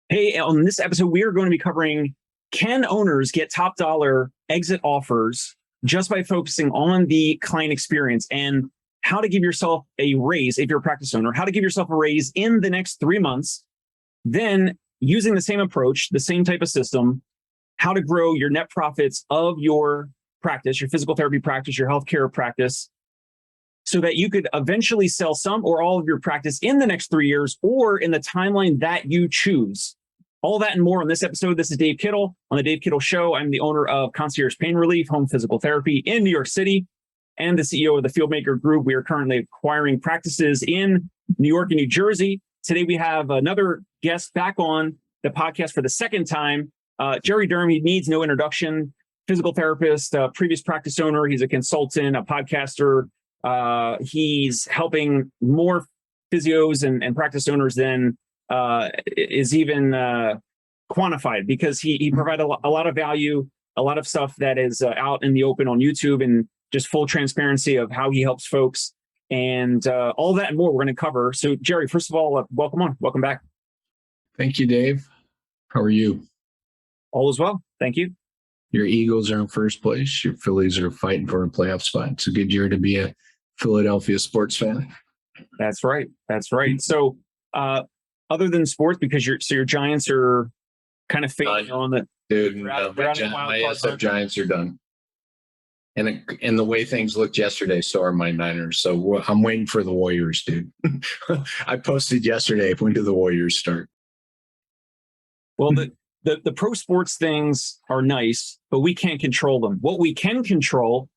Hey, on this episode, we are going to be covering, can owners get top dollar exit offers just by focusing on the client experience, and how to give yourself a raise if you're a practice owner, how to give yourself a raise in the next 3 months. Then, using the same approach, the same type of system, how to grow your net profits of your practice, your physical therapy practice, your healthcare practice, so that you could eventually sell some or all of your practice in the next 3 years or in the timeline that you choose. All that and more on this episode. This is Dave Kittle on the Dave Kittle Show. I'm the owner of Concierge Pain Relief, Home Physical Therapy in New York City, and the CEO of the Fieldmaker Group. We are currently acquiring practices in New York and New Jersey. Today, we have another guest back on the podcast for the second time. Jerry Durham, he needs no introduction. Physical therapist, previous practice owner. He's a consultant, a podcaster. He's helping more physios and practice owners than is even quantified, because he provided a lot of value, a lot of stuff that is out in the open on YouTube, and just full transparency of how he helps folks, and all that and more we're going to cover. So Jerry, first of all, welcome back. Thank you, Dave. How are you? All is well. Thank you. Your Eagles are in first place. Your Phillies are fighting for a playoff spot. It's a good year to be a Philadelphia sports fan. That's right. So, other than sports, because your Giants are kind of fading on the dude. My SF Giants are done, and the way things looked yesterday, so are my Niners. So I'm waiting for the Warriors, dude. I posted yesterday, when do the Warriors start? Well, the pro sports things are nice, but we can't control them. What we can control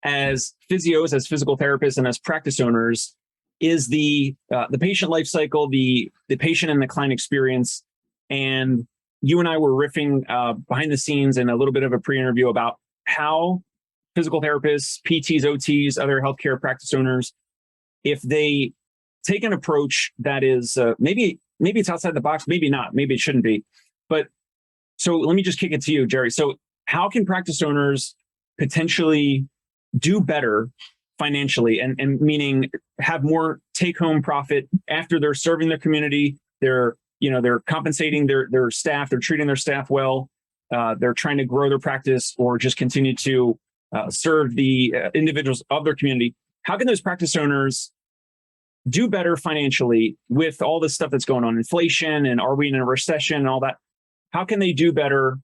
as physios, as physical therapists, and as practice owners is the patient life cycle, the patient and the client experience. And you and I were riffing behind the scenes in a little bit of a pre-interview about how physical therapists, PTs, OTs, other healthcare practice owners, if they take an approach that is maybe it's outside the box, maybe not, maybe it shouldn't be. But so let me just kick it to you, Jerry. So how can practice owners potentially do better financially, and meaning have more take-home profit after they're serving their community, they're compensating their staff, they're treating their staff well, they're trying to grow their practice, or just continue to serve the individuals of their community? How can those practice owners do better financially with all this stuff that's going on, inflation, and are we in a recession and all that? How can they do better?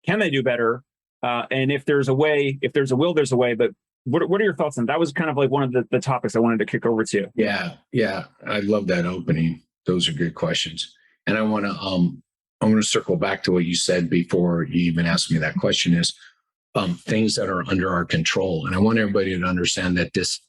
Can they do better? And if there's a way, if there's a will, there's a way. But what are your thoughts on that? That was kind of like one of the topics I wanted to kick over to. Yeah. I love that opening. Those are good questions. And I want to circle back to what you said before you even asked me that question, is things that are under our control. And I want everybody to understand that this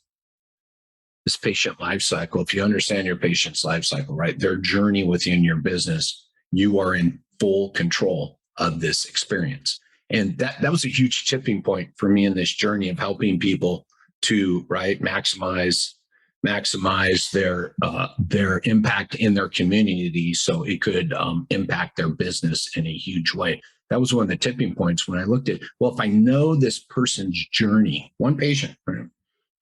patient life cycle, if you understand your patient's life cycle, right, their journey within your business, you are in full control of this experience. And that was a huge tipping point for me in this journey of helping people to maximize their impact in their community, so it could impact their business in a huge way. That was one of the tipping points when I looked at, well, if I know this person's journey, one patient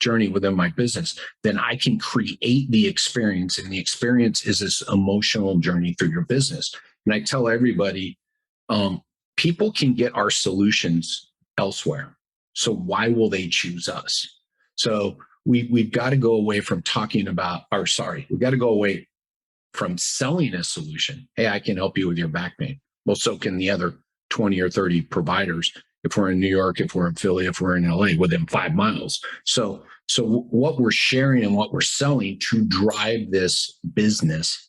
journey within my business, then I can create the experience, and the experience is this emotional journey through your business. And I tell everybody, people can get our solutions elsewhere. So why will they choose us? So we've got to go away from we've got to go away from selling a solution. Hey, I can help you with your back pain. Well, so can the other 20 or 30 providers. If we're in New York, if we're in Philly, if we're in LA, within 5 miles. So what we're sharing and what we're selling to drive this business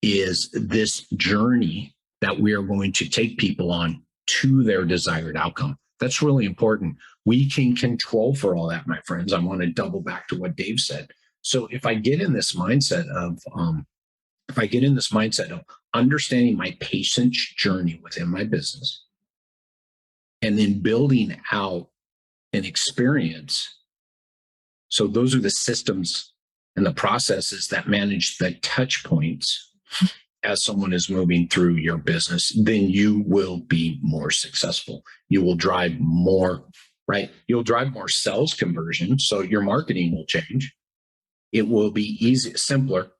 is this journey that we are going to take people on to their desired outcome. That's really important. We can control for all that, my friends. I want to double back to what Dave said. So if I get in this mindset of understanding my patient's journey within my business, and then building out an experience. So those are the systems and the processes that manage the touch points as someone is moving through your business, then you will be more successful. You will drive more, right? You'll drive more sales conversion. So your marketing will change. It will be simpler.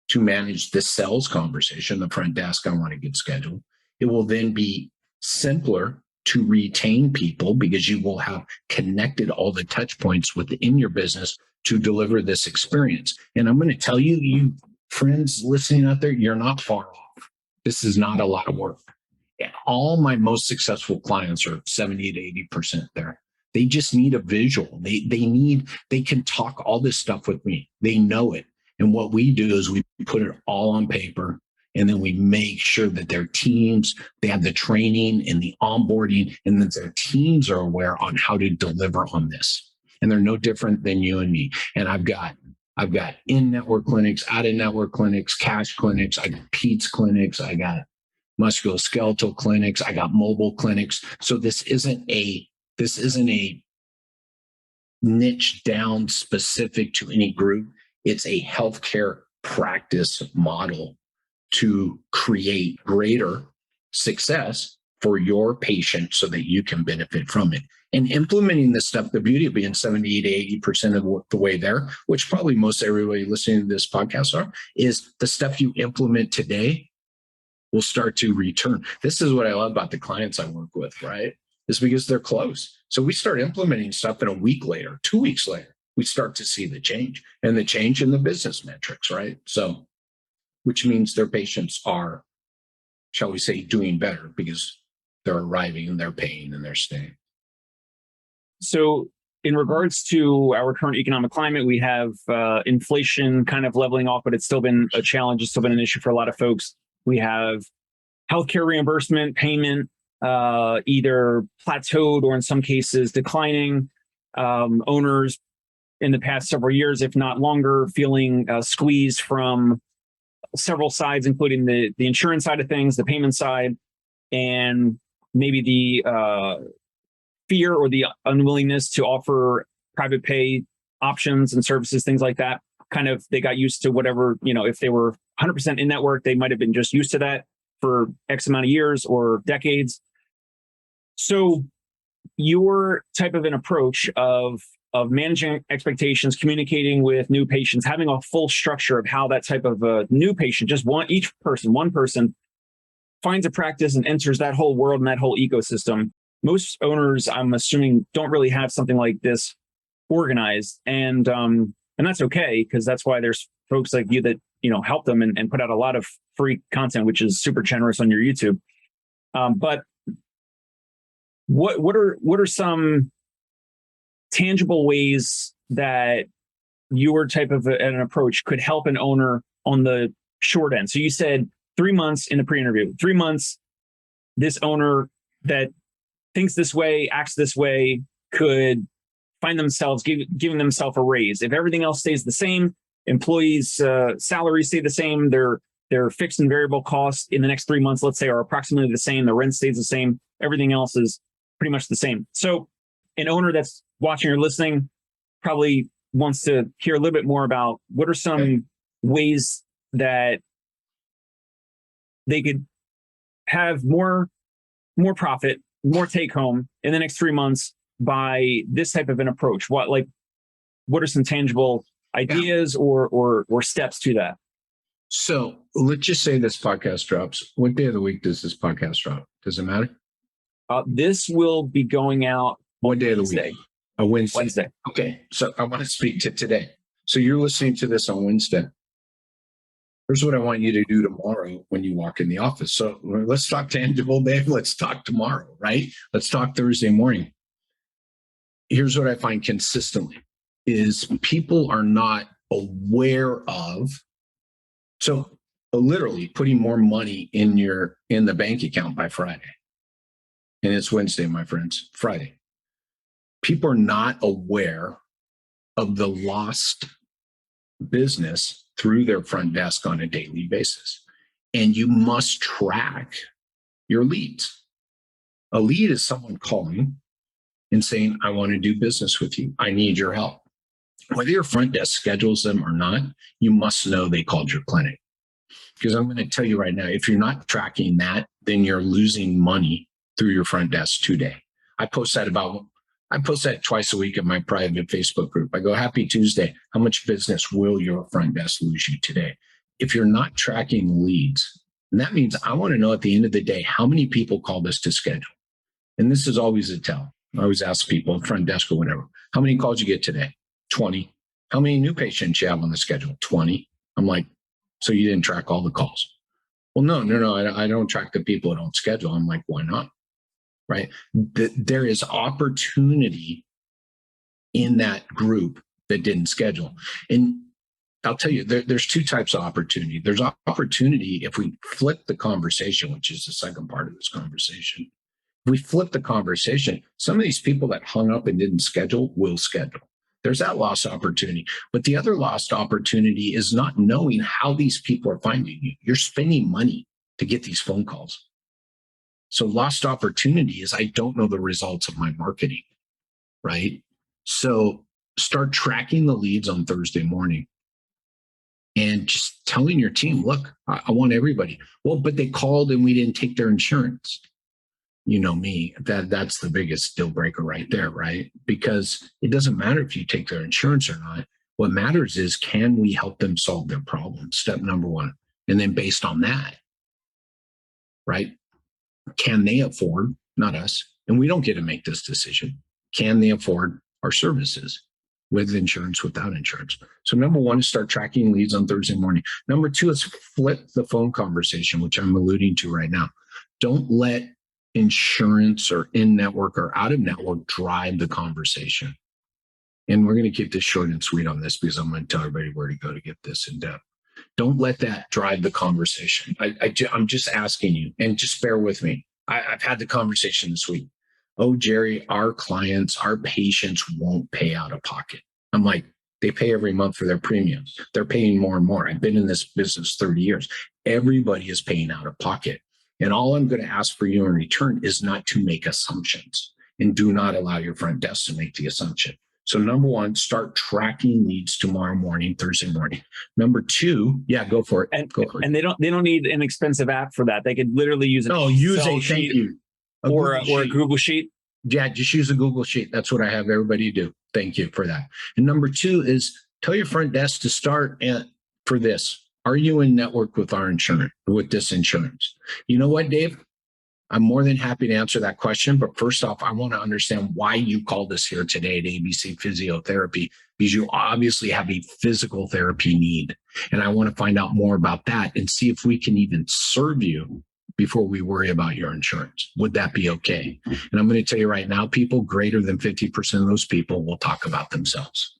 to manage the sales conversation, the front desk, I want to get scheduled. It will then be simpler to retain people because you will have connected all the touch points within your business to deliver this experience. And I'm going to tell you, you friends listening out there, you're not far off. This is not a lot of work. All my most successful clients are 70 to 80% there. They just need a visual. They can talk all this stuff with me. They know it. And what we do is we put it all on paper, and then we make sure that their teams, they have the training and the onboarding, and that their teams are aware on how to deliver on this. And they're no different than you and me. And I've got in-network clinics, out-of-network clinics, cash clinics, I got PEDS clinics, I got musculoskeletal clinics, I got mobile clinics. So this isn't a niche down specific to any group. It's a healthcare practice model to create greater success for your patient so that you can benefit from it. And implementing this stuff, the beauty of being 70 to 80% of the way there, which probably most everybody listening to this podcast are, is the stuff you implement today will start to return. This is what I love about the clients I work with, right? Is because they're close. So we start implementing stuff, and a week later, 2 weeks later, we start to see the change and the change in the business metrics, right? So, which means their patients are, shall we say, doing better because they're arriving and they're paying and they're staying. So in regards to our current economic climate, we have inflation kind of leveling off, but it's still been a challenge. It's still been an issue for a lot of folks. We have healthcare reimbursement payment, either plateaued or in some cases declining. Owners in the past several years, if not longer, feeling squeezed from several sides, including the insurance side of things, the payment side, and maybe the fear or the unwillingness to offer private pay options and services, things like that. Kind of, they got used to whatever, if they were 100% in network, they might have been just used to that for X amount of years or decades. So your type of an approach of managing expectations, communicating with new patients, having a full structure of how that type of a new patient, just one person finds a practice and enters that whole world and that whole ecosystem. Most owners, I'm assuming, don't really have something like this organized, and that's okay, because that's why there's folks like you that help them and put out a lot of free content, which is super generous on your YouTube. But what are some tangible ways that your type of an approach could help an owner on the short end? So you said 3 months in the pre-interview, 3 months, this owner that thinks this way, acts this way, could find themselves giving themselves a raise. If everything else stays the same, employees' salaries stay the same, their fixed and variable costs in the next 3 months, let's say, are approximately the same, the rent stays the same, everything else is pretty much the same. So an owner that's watching or listening probably wants to hear a little bit more about what are some ways that they could have more profit, more take home in the next 3 months by this type of an approach. What are some tangible ideas or steps to that? So let's just say this podcast drops. What day of the week does this podcast drop? Does it matter? This will be going out what day of the week? A Wednesday. Wednesday. Okay. So I want to speak to today. So you're listening to this on Wednesday. Here's what I want you to do tomorrow when you walk in the office. So let's talk tangible, Dave. Let's talk tomorrow, right? Let's talk Thursday morning. Here's what I find consistently is people are not aware of. So literally putting more money in the bank account by Friday. And it's Wednesday, my friends, Friday. People are not aware of the lost business through their front desk on a daily basis. And you must track your leads. A lead is someone calling and saying, I want to do business with you. I need your help. Whether your front desk schedules them or not, you must know they called your clinic. Because I'm going to tell you right now, if you're not tracking that, then you're losing money through your front desk today. I post that twice a week in my private Facebook group. I go, happy Tuesday. How much business will your front desk lose you today? if you're not tracking leads, and that means I want to know at the end of the day, how many people called us to schedule? And this is always a tell. I always ask people, front desk or whatever, how many calls you get today? 20. How many new patients you have on the schedule? 20. I'm like, so you didn't track all the calls? Well, no, I don't track the people that don't schedule. I'm like, why not? Right? There is opportunity in that group that didn't schedule. And I'll tell you, there's two types of opportunity. There's opportunity if we flip the conversation, which is the second part of this conversation. If we flip the conversation, some of these people that hung up and didn't schedule will schedule. There's that lost opportunity. But the other lost opportunity is not knowing how these people are finding you. You're spending money to get these phone calls. So lost opportunity is I don't know the results of my marketing, right? So start tracking the leads on Thursday morning and just telling your team, look, I want everybody. Well, but they called and we didn't take their insurance. You know me, that's the biggest deal breaker right there, right? Because it doesn't matter if you take their insurance or not. What matters is, can we help them solve their problem? Step number one. And then based on that, right? Can they afford, not us, and we don't get to make this decision. Can they afford our services with insurance, without insurance? So number one is start tracking leads on Thursday morning. Number two is flip the phone conversation, which I'm alluding to right now. Don't let insurance or in-network or out-of-network drive the conversation. And we're going to keep this short and sweet on this because I'm going to tell everybody where to go to get this in depth. Don't let that drive the conversation. I'm just asking you, and just bear with me. I've had the conversation this week. Oh, Jerry, our clients, our patients won't pay out of pocket. I'm like, they pay every month for their premiums. They're paying more and more. I've been in this business 30 years. Everybody is paying out of pocket. And all I'm going to ask for you in return is not to make assumptions, and do not allow your front desk to make the assumption. So number one, start tracking leads tomorrow morning, Thursday morning. Number two, yeah, go for it. And they don't need an expensive app for that. They could literally use an Excel sheet or a Google sheet. Yeah, just use a Google sheet. That's what I have everybody do. Thank you for that. And number two is tell your front desk to start for this. Are you in network with our insurance, with this insurance? You know what, Dave? I'm more than happy to answer that question. But first off, I want to understand why you called us here today at ABC Physiotherapy, because you obviously have a physical therapy need. And I want to find out more about that and see if we can even serve you before we worry about your insurance. Would that be okay? And I'm going to tell you right now, people, greater than 50% of those people will talk about themselves.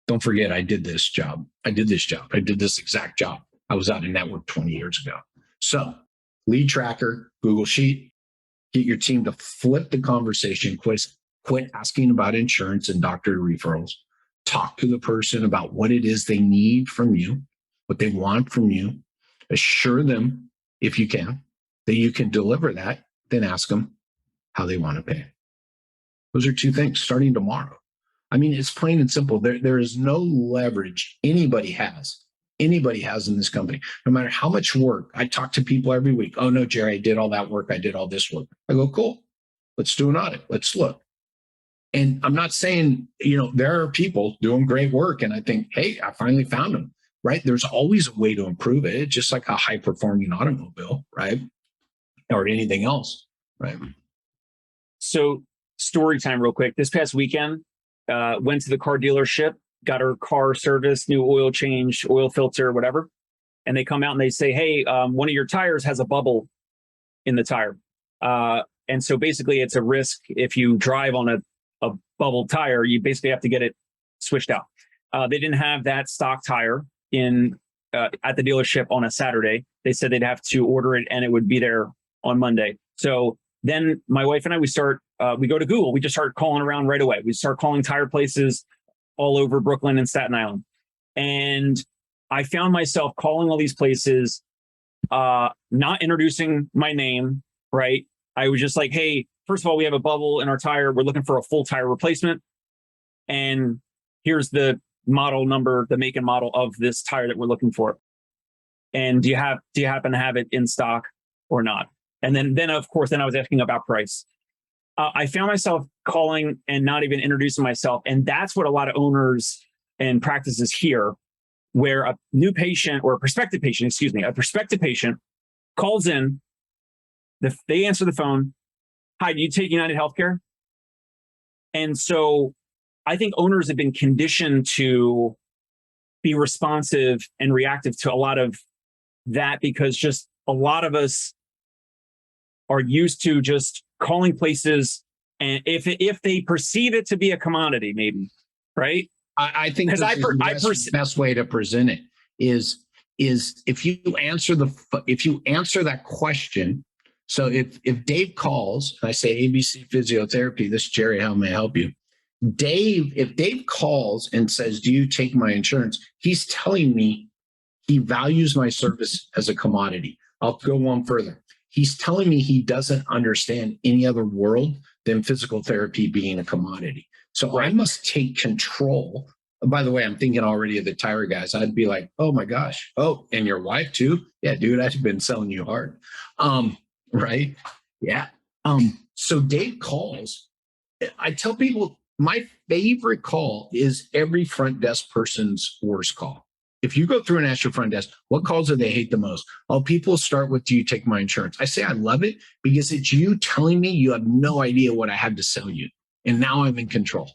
Don't forget, I did this job. I did this exact job. I was out of network 20 years ago. So lead tracker, Google Sheet, get your team to flip the conversation, quit asking about insurance and doctor referrals. Talk to the person about what it is they need from you, what they want from you. Assure them, if you can, that you can deliver that. Then ask them how they want to pay. Those are two things starting tomorrow. I mean, it's plain and simple. There is no leverage anybody has in this company, no matter how much work. I talk to people every week. Oh no, Jerry, I did all that work. I did all this work. I go, cool. Let's do an audit. Let's look. And I'm not saying, there are people doing great work. And I think, hey, I finally found them, right? There's always a way to improve it. It's just like a high performing automobile, right? Or anything else, right? So story time real quick. This past weekend, went to the car dealership, got her car serviced, new oil change, oil filter, whatever. And they come out and they say, hey, one of your tires has a bubble in the tire. And so basically it's a risk. If you drive on a bubbled tire, you basically have to get it switched out. They didn't have that stock tire at the dealership on a Saturday. They said they'd have to order it and it would be there on Monday. So then my wife and I, we go to Google. We just start calling around right away. We start calling tire places all over Brooklyn and Staten Island. And I found myself calling all these places, not introducing my name, right? I was just like, hey, first of all, we have a bubble in our tire. We're looking for a full tire replacement. And here's the model number, the make and model of this tire that we're looking for. And do you happen to have it in stock or not? And then of course, I was asking about price. I found myself calling and not even introducing myself. And that's what a lot of owners and practices hear where a new patient or a prospective patient, calls in, they answer the phone. Hi, do you take United Healthcare? And so I think owners have been conditioned to be responsive and reactive to a lot of that, because just a lot of us are used to just calling places, and if they perceive it to be a commodity, maybe, right? I think the best way to present it is if you answer that question. So if Dave calls, and I say ABC Physiotherapy, this is Jerry, how may I help you? If Dave calls and says, do you take my insurance? He's telling me he values my service as a commodity. I'll go one further. He's telling me he doesn't understand any other world than physical therapy being a commodity. So I must take control. By the way, I'm thinking already of the tire guys. I'd be like, oh my gosh. Oh, and your wife too? Yeah, dude, I've been selling you hard. Right? Yeah. So Dave calls. I tell people my favorite call is every front desk person's worst call. If you go through and ask your front desk, what calls do they hate the most? Oh, people start with, do you take my insurance? I say, I love it because it's you telling me you have no idea what I have to sell you. And now I'm in control.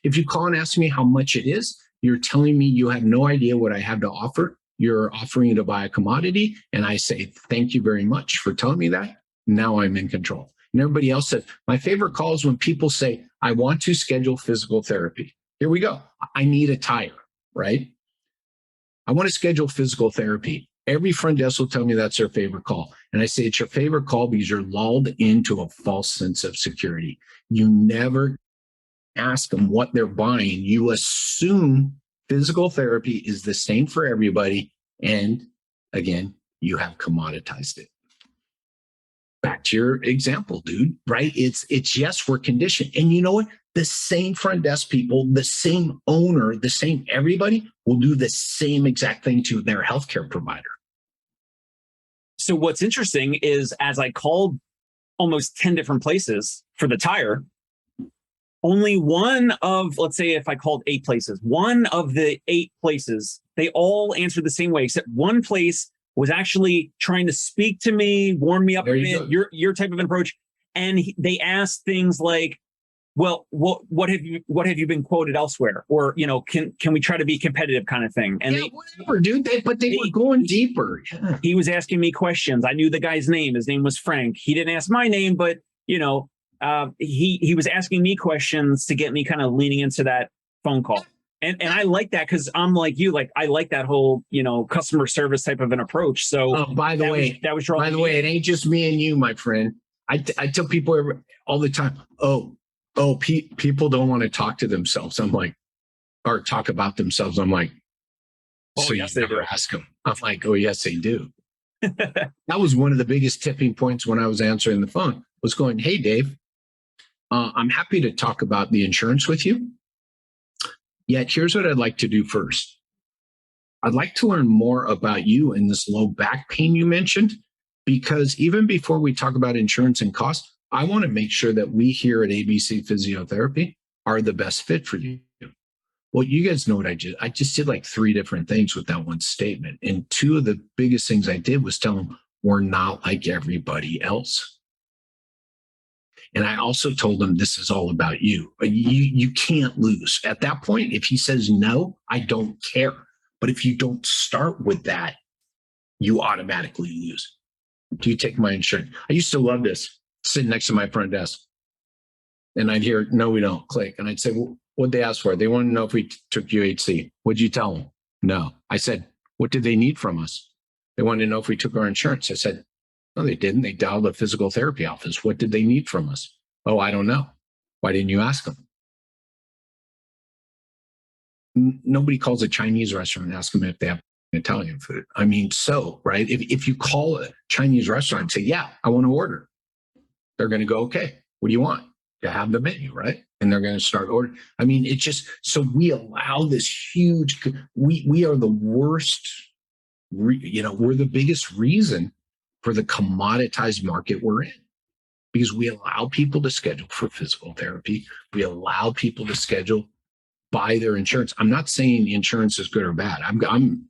If you call and ask me how much it is, you're telling me you have no idea what I have to offer. You're offering to buy a commodity. And I say, thank you very much for telling me that. Now I'm in control. And everybody else said, my favorite call is when people say, I want to schedule physical therapy. Here we go. I need a tire, right? I want to schedule physical therapy. Every front desk will tell me that's their favorite call. And I say, it's your favorite call because you're lulled into a false sense of security. You never ask them what they're buying. You assume physical therapy is the same for everybody. And again, you have commoditized it. Back to your example, dude, right? It's yes, we're conditioned. And you know what? The same front desk people, the same owner, the same everybody will do the same exact thing to their healthcare provider. So what's interesting is as I called almost 10 different places for the tire, only one of, let's say if I called 8 places, one of the 8 places, they all answered the same way, except one place was actually trying to speak to me, warm me up a bit, your type of an approach. And they asked things like, well, what have you been quoted elsewhere? Or, can we try to be competitive kind of thing? And whatever, dude. They were going deeper. Yeah. He was asking me questions. I knew the guy's name. His name was Frank. He didn't ask my name, but he was asking me questions to get me kind of leaning into that phone call. And I like that because I'm like you, like I like that whole, customer service type of an approach. So by the way, it ain't just me and you, my friend. I tell people all the time, people don't want to talk to themselves. I'm like, or talk about themselves. I'm like, so yes, you never ask them. I'm like, oh yes, they do. That was one of the biggest tipping points when I was answering the phone, was going, hey, Dave, I'm happy to talk about the insurance with you. Yet here's what I'd like to do first. I'd like to learn more about you and this low back pain you mentioned, because even before we talk about insurance and cost, I want to make sure that we here at ABC Physiotherapy are the best fit for you. Well, you guys know what I did. I just did like 3 different things with that one statement. And 2 of the biggest things I did was tell them, we're not like everybody else. And I also told him, this is all about you. You can't lose. At that point, if he says no, I don't care. But if you don't start with that, you automatically lose. Do you take my insurance? I used to love this, sitting next to my front desk. And I'd hear, no, we don't. Click. And I'd say, well, what'd they ask for? They wanted to know if we took UHC. What'd you tell them? No. I said, what did they need from us? They wanted to know if we took our insurance. I said, no, they didn't. They dialed a physical therapy office. What did they need from us? Oh, I don't know. Why didn't you ask them? Nobody calls a Chinese restaurant and asks them if they have Italian food. I mean, right? If you call a Chinese restaurant and say, yeah, I want to order, they're going to go, okay, what do you want? To have the menu, right? And they're going to start ordering. I mean, it's just, so we allow this huge, we are the worst, we're the biggest reason for the commoditized market we're in, because we allow people to schedule for physical therapy. We allow people to schedule buy their insurance. I'm not saying insurance is good or bad.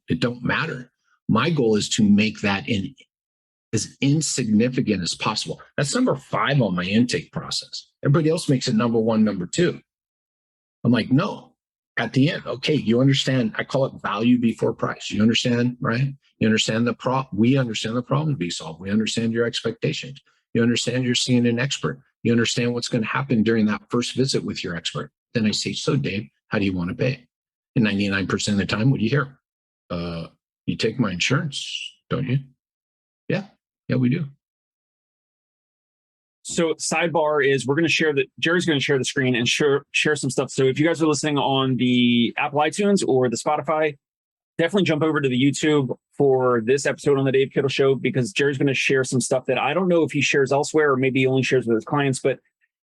It don't matter. My goal is to make that as insignificant as possible. That's number 5 on my intake process. Everybody else makes it number 1, number 2. I'm like, no. At the end, okay, you understand. I call it value before price. You understand, right? You understand we understand the problem to be solved. We understand your expectations. You understand you're seeing an expert. You understand what's going to happen during that first visit with your expert. Then I say, so Dave, how do you want to pay? And 99% of the time, what do you hear? You take my insurance, don't you? Yeah, we do. So sidebar is Jerry's going to share the screen and share some stuff. So if you guys are listening on the Apple iTunes or the Spotify, definitely jump over to the YouTube for this episode on the Dave Kittle Show, because Jerry's going to share some stuff that I don't know if he shares elsewhere or maybe he only shares with his clients, but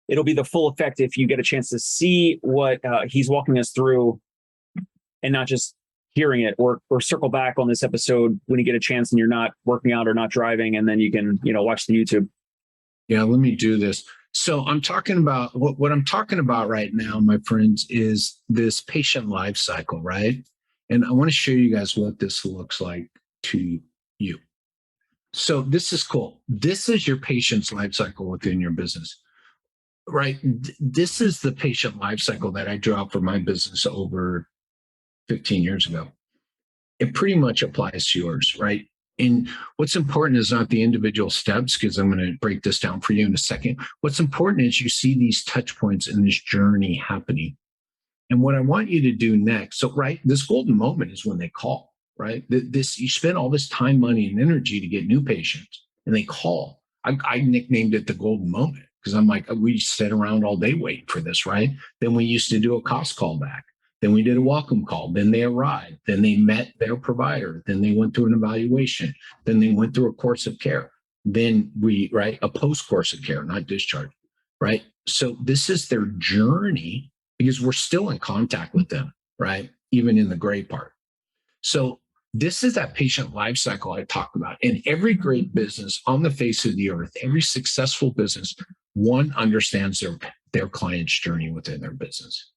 it'll be the full effect if you get a chance to see what he's walking us through and not just hearing it, or circle back on this episode when you get a chance and you're not working out or not driving, and then you can, watch the YouTube. Yeah, let me do this. So I'm talking about what I'm talking about right now, my friends, is this patient life cycle, right? And I want to show you guys what this looks like to you. So this is cool. This is your patient's life cycle within your business, right? This is the patient life cycle that I drew out for my business over 15 years ago. It pretty much applies to yours, right? And what's important is not the individual steps, because I'm going to break this down for you in a second. What's important is you see these touch points in this journey happening. And what I want you to do next, so right, this golden moment is when they call, right? You spend all this time, money, and energy to get new patients, and they call. I nicknamed it the golden moment because I'm like, we sit around all day waiting for this, right? Then we used to do a cost callback. Then we did a welcome call. Then they arrived. Then they met their provider. Then they went through an evaluation. Then they went through a course of care. Then a post course of care, not discharge, right? So this is their journey, because we're still in contact with them, right? Even in the gray part. So this is that patient life cycle I talked about. And every great business on the face of the earth, every successful business, one understands their client's journey within their business.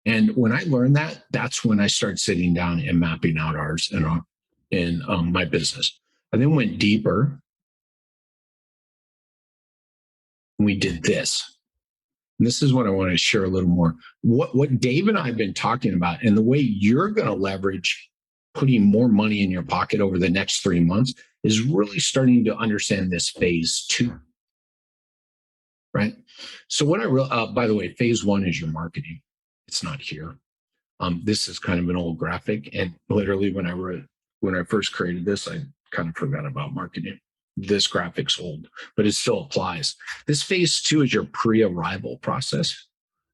And when I learned that, that's when I started sitting down and mapping out ours in my business. I then went deeper. And we did this. And this is what I want to share a little more. What Dave and I have been talking about, and the way you're going to leverage putting more money in your pocket over the next 3 months, is really starting to understand this phase 2. Right? So by the way, phase 1 is your marketing. It's not here. This is kind of an old graphic. And literally when I first created this, I kind of forgot about marketing. This graphic's old, but it still applies. This phase 2 is your pre-arrival process.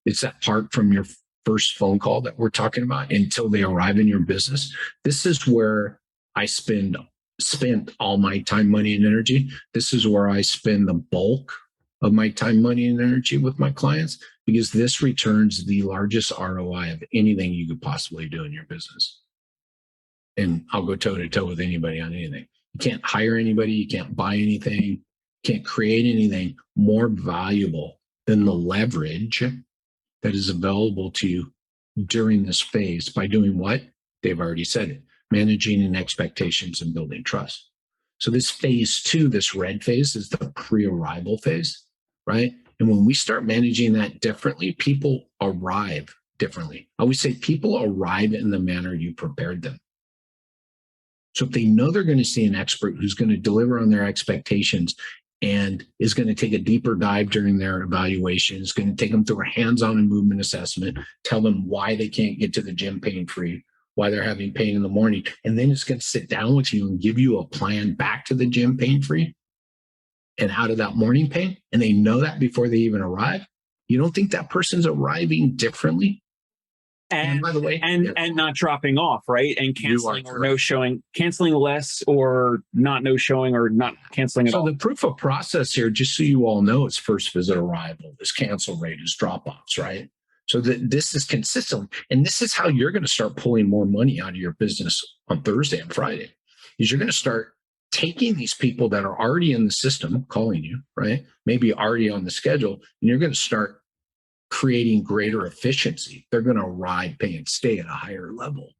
It's that part from your first phone call that we're talking about until they arrive in your business. This is where I spent all my time, money, and energy. This is where I spend the bulk of my time, money, and energy with my clients, because this returns the largest ROI of anything you could possibly do in your business. And I'll go toe to toe with anybody on anything. You can't hire anybody. You can't buy anything. Can't create anything more valuable than the leverage that is available to you during this phase by doing what? They've already said it. Managing in expectations and building trust. So this phase 2, this red phase, is the pre-arrival phase, right? And when we start managing that differently, people arrive differently. I always say people arrive in the manner you prepared them. So if they know they're going to see an expert who's going to deliver on their expectations and is going to take a deeper dive during their evaluation, is going to take them through a hands-on and movement assessment, tell them why they can't get to the gym pain-free, why they're having pain in the morning, and then it's going to sit down with you and give you a plan back to the gym pain-free and out of that morning pain, and they know that before they even arrive. You don't think that person's arriving differently? And by the way, and not dropping off, right? And canceling or no showing, canceling less or not no showing or not canceling at all. So the proof of process here, just so you all know, is first visit arrival. This cancel rate is drop-offs, right? So that this is consistent. And this is how you're going to start pulling more money out of your business on Thursday and Friday, is you're going to start taking these people that are already in the system calling you, right? Maybe already on the schedule, and you're going to start creating greater efficiency. They're going to arrive, pay, and stay at a higher level,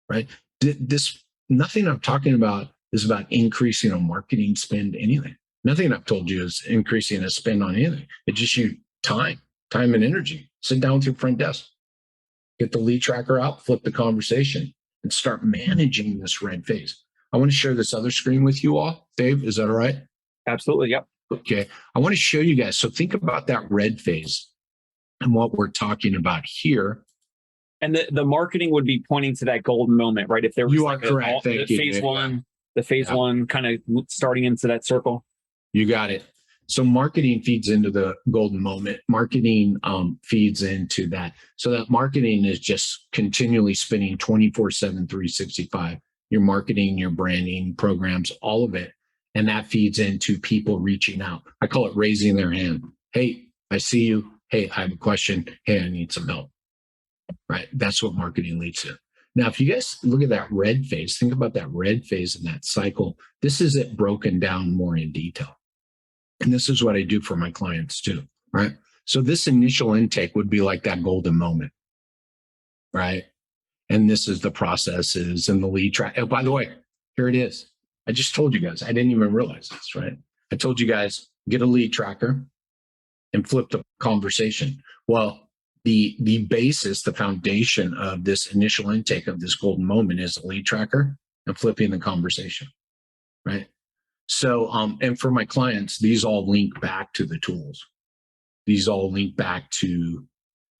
right? This, nothing I'm talking about is about increasing a marketing spend, anything. Nothing I've told you is increasing a spend on anything. It's just you time and energy. Sit down with your front desk, get the lead tracker out, flip the conversation, and start managing this red phase. I want to share this other screen with you all. Dave, is that all right? Absolutely. Yep. Okay. I want to show you guys. So think about that red phase and what we're talking about here. And the marketing would be pointing to that golden moment, right? If there was You are correct. Thank you. Phase one, the phase one kind of starting into that circle. You got it. So marketing feeds into the golden moment. Marketing feeds into that. So that marketing is just continually spinning 24/7, 365. Your marketing, your branding programs, all of it. And that feeds into people reaching out. I call it raising their hand. Hey, I see you. Hey, I have a question. Hey, I need some help. Right? That's what marketing leads to. Now, if you guys look at that red phase, think about that red phase and that cycle. This is it broken down more in detail. And this is what I do for my clients too, right? So this initial intake would be like that golden moment, right? And this is the processes and the lead track. Oh, by the way, here it is. I just told you guys, I didn't even realize this, right? I told you guys, get a lead tracker and flip the conversation. Well, the basis, the foundation of this initial intake of this golden moment is a lead tracker and flipping the conversation, right? So, and for my clients, these all link back to the tools. These all link back to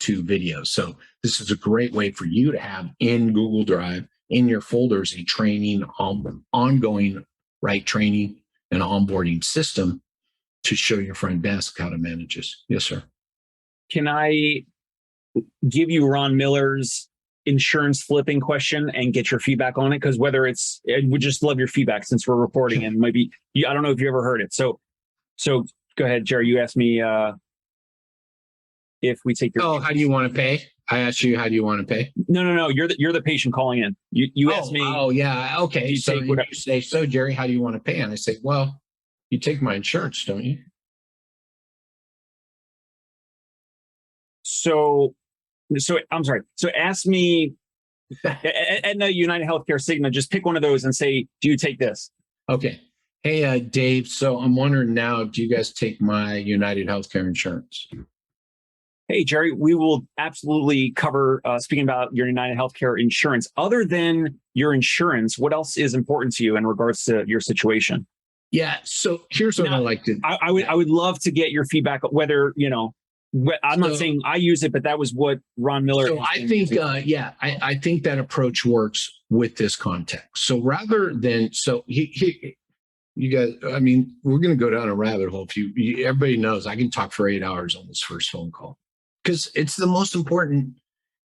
videos. So this is a great way for you to have in Google Drive, in your folders, a training, ongoing, right, training and onboarding system to show your front desk how to manage this. Yes, sir. Can I give you Ron Miller's insurance flipping question and get your feedback on it? Because I would just love your feedback since we're recording, and maybe I don't know if you ever heard it. So go ahead, Jerry. You asked me if we take your. Oh, how do you want to pay? I asked you, how do you want to pay? No. You're the patient calling in. You asked me. Oh, yeah. Okay. So you say, so Jerry, how do you want to pay? And I say, well, you take my insurance, don't you? So I'm sorry. So ask me Aetna, United Healthcare, Cigna, just pick one of those and say, do you take this? Okay. Hey, Dave. So I'm wondering now, do you guys take my United Healthcare insurance? Hey, Jerry, we will absolutely cover, speaking about your United Healthcare insurance. Other than your insurance, what else is important to you in regards to your situation? Yeah. So here's what I like to. I would love to get your feedback, whether, I'm not saying I use it, but that was what Ron Miller. So I think, I think that approach works with this context. So rather than, you guys, I mean, we're going to go down a rabbit hole. Everybody knows I can talk for 8 hours on this first phone call because it's the most important.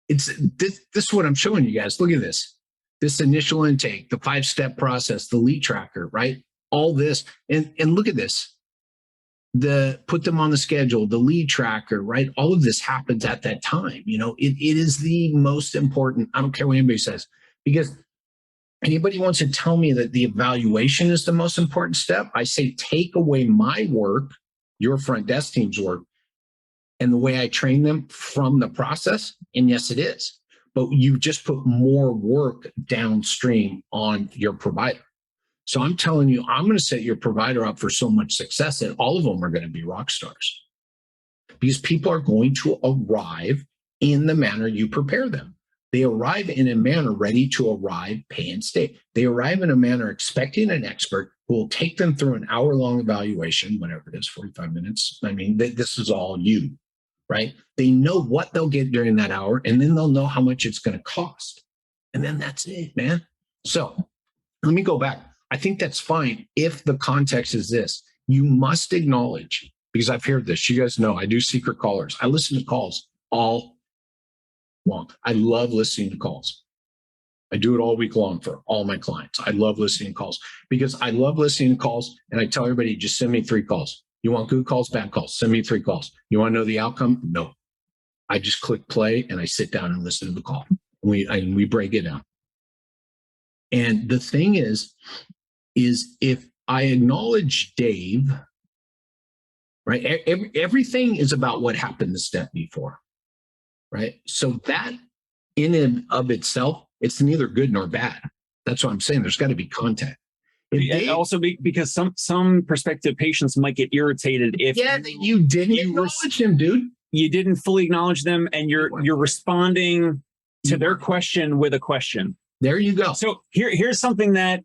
This is what I'm showing you guys. Look at this initial intake, the 5-step process, the lead tracker, right? All this. And look at this. Put them on the schedule, the lead tracker, right? All of this happens at that time. It is the most important. I don't care what anybody says, because anybody wants to tell me that the evaluation is the most important step. I say, take away my work, your front desk team's work, and the way I train them from the process. And yes, it is, but you just put more work downstream on your provider. So I'm telling you, I'm going to set your provider up for so much success that all of them are going to be rock stars, because people are going to arrive in the manner you prepare them. They arrive in a manner ready to arrive, pay, and stay. They arrive in a manner expecting an expert who will take them through an hour-long evaluation, whatever it is, 45 minutes. I mean, this is all you, right? They know what they'll get during that hour, and then they'll know how much it's going to cost. And then that's it, man. So let me go back. I think that's fine if the context is this. You must acknowledge, because I've heard this. You guys know I do secret callers. I listen to calls all long. I love listening to calls. I do it all week long for all my clients. I love listening to calls because I love listening to calls, and I tell everybody, just send me 3 calls. You want good calls, bad calls? Send me 3 calls. You want to know the outcome? No. I just click play and I sit down and listen to the call. We break it down. And the thing is if I acknowledge Dave, right? Everything is about what happened the step before. right? So that in and of itself, it's neither good nor bad. That's what I'm saying. There's got to be context. Also, because some prospective patients might get irritated if you didn't acknowledge them, dude. You didn't fully acknowledge them, and you're responding to their question with a question. There you go. So here's something that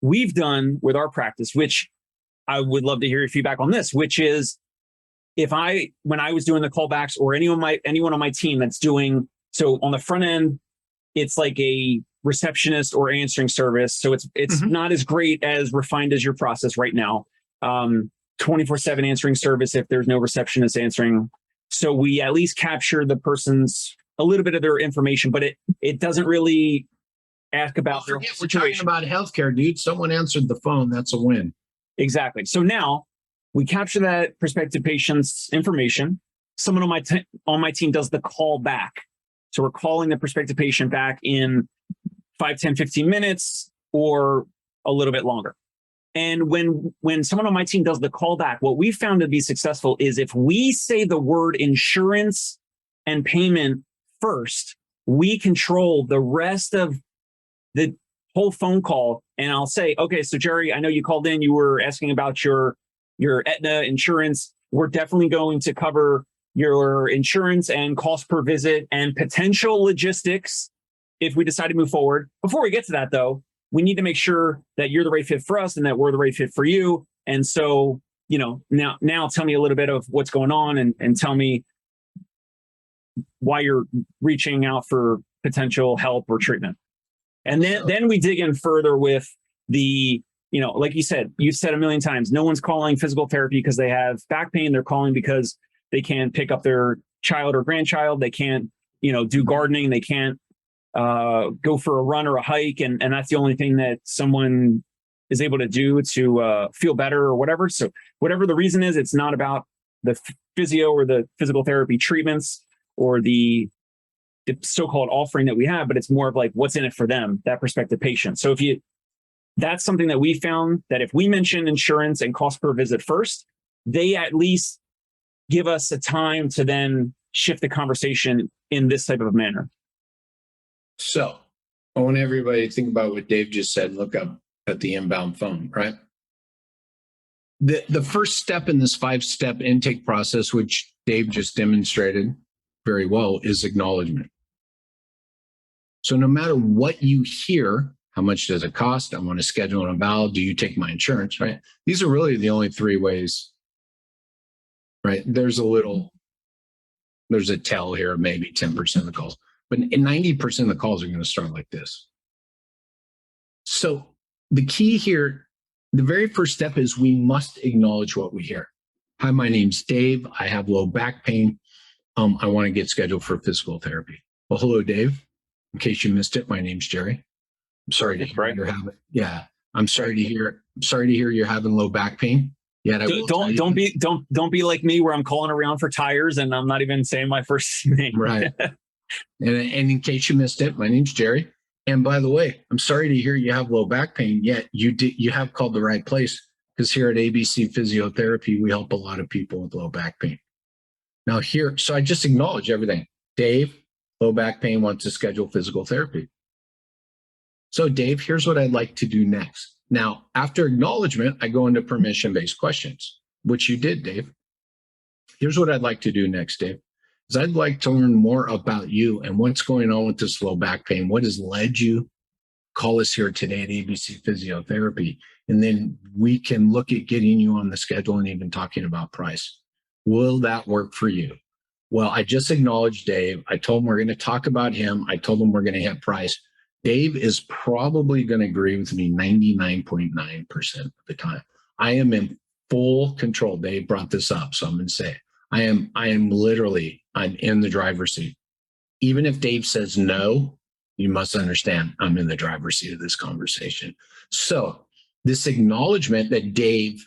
we've done with our practice, which I would love to hear your feedback on this, which is when I was doing the callbacks, or anyone on my team that's doing, so on the front end, it's like a receptionist or answering service. So it's not as great as refined as your process right now. 24/7 answering service if there's no receptionist answering. So we at least capture the person's a little bit of their information, but it doesn't really ask about their situation. We're talking about healthcare, dude. Someone answered the phone. That's a win. Exactly. So now we capture that prospective patient's information. Someone on my team does the call back. So we're calling the prospective patient back in 5, 10, 15 minutes or a little bit longer. And when someone on my team does the call back, what we found to be successful is if we say the word insurance and payment first, we control the rest of the whole phone call. And I'll say, okay, so Jerry, I know you called in, you were asking about your Aetna insurance. We're definitely going to cover your insurance and cost per visit and potential logistics if we decide to move forward. Before we get to that, though, we need to make sure that you're the right fit for us and that we're the right fit for you. And so, now tell me a little bit of what's going on and tell me why you're reaching out for potential help or treatment. And then we dig in further with the, like you've said a million times, no one's calling physical therapy because they have back pain. They're calling because they can't pick up their child or grandchild. They can't, do gardening. They can't go for a run or a hike. And that's the only thing that someone is able to do to feel better or whatever. So whatever the reason is, it's not about the physio or the physical therapy treatments or the so-called offering that we have, but it's more of like what's in it for them, that prospective patient. So that's something that we found, that if we mention insurance and cost per visit first, they at least give us a time to then shift the conversation in this type of a manner. So I want everybody to think about what Dave just said. Look up at the inbound phone, right? The first step in this 5-step intake process, which Dave just demonstrated very well, is acknowledgement. So no matter what you hear, how much does it cost? I want to schedule an eval. Do you take my insurance, right? These are really the only 3 ways, right? There's a tell here, maybe 10% of the calls, but 90% of the calls are going to start like this. So the key here, the very first step is we must acknowledge what we hear. Hi, my name's Dave. I have low back pain. I want to get scheduled for physical therapy. Well, hello, Dave. In case you missed it, my name's Jerry. I'm sorry to hear you're having. Yeah, I'm sorry to hear. I'm sorry to hear you're having low back pain. Yeah, don't be like me where I'm calling around for tires and I'm not even saying my first name. Right. And in case you missed it, my name's Jerry. And by the way, I'm sorry to hear you have low back pain. Yet you have called the right place, because here at ABC Physiotherapy, we help a lot of people with low back pain. Now so I just acknowledge everything. Dave, low back pain, wants to schedule physical therapy. So Dave, here's what I'd like to do next. Now, after acknowledgement, I go into permission-based questions, which you did, Dave. Here's what I'd like to do next, Dave, is I'd like to learn more about you and what's going on with this low back pain. What has led you? Call us here today at ABC Physiotherapy, and then we can look at getting you on the schedule and even talking about price. Will that work for you? Well, I just acknowledged Dave. I told him we're going to talk about him. I told him we're going to hit price. Dave is probably going to agree with me 99.9% of the time. I am in full control. Dave brought this up, so I'm going to say I'm in the driver's seat. Even if Dave says no, you must understand I'm in the driver's seat of this conversation. So this acknowledgement that Dave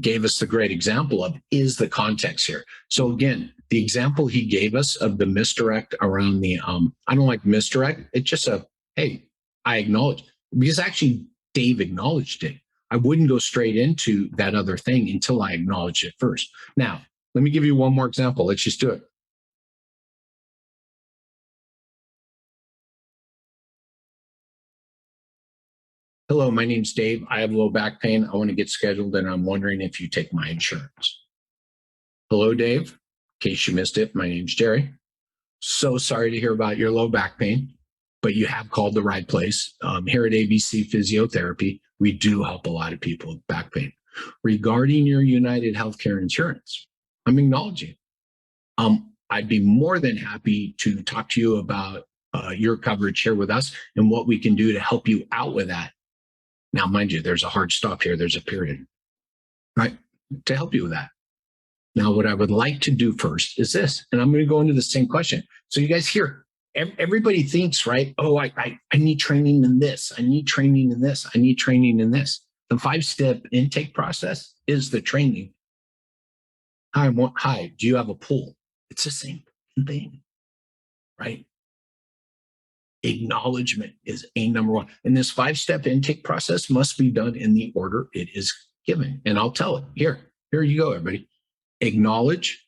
gave us the great example of is the context here. So again, the example he gave us of the misdirect around the, I don't like misdirect. It's just hey, I acknowledge, because actually Dave acknowledged it. I wouldn't go straight into that other thing until I acknowledge it first. Now, let me give you one more example. Let's just do it. Hello, my name's Dave. I have low back pain. I want to get scheduled and I'm wondering if you take my insurance. Hello, Dave. In case you missed it, my name's Jerry. So sorry to hear about your low back pain, but you have called the right place. Here at ABC Physiotherapy, we do help a lot of people with back pain. Regarding your United Healthcare insurance, I'm acknowledging. I'd be more than happy to talk to you about your coverage here with us and what we can do to help you out with that. Now, mind you, there's a hard stop here. There's a period, right? To help you with that. Now, what I would like to do first is this, and I'm going to go into the same question. So you guys hear, everybody thinks, right? Oh, I need training in this. I need training in this. I need training in this. The 5-step intake process is the training. Hi, do you have a pool? It's the same thing, right? Acknowledgement is number one. And this 5-step intake process must be done in the order it is given. And I'll tell it. Here you go, everybody. Acknowledge,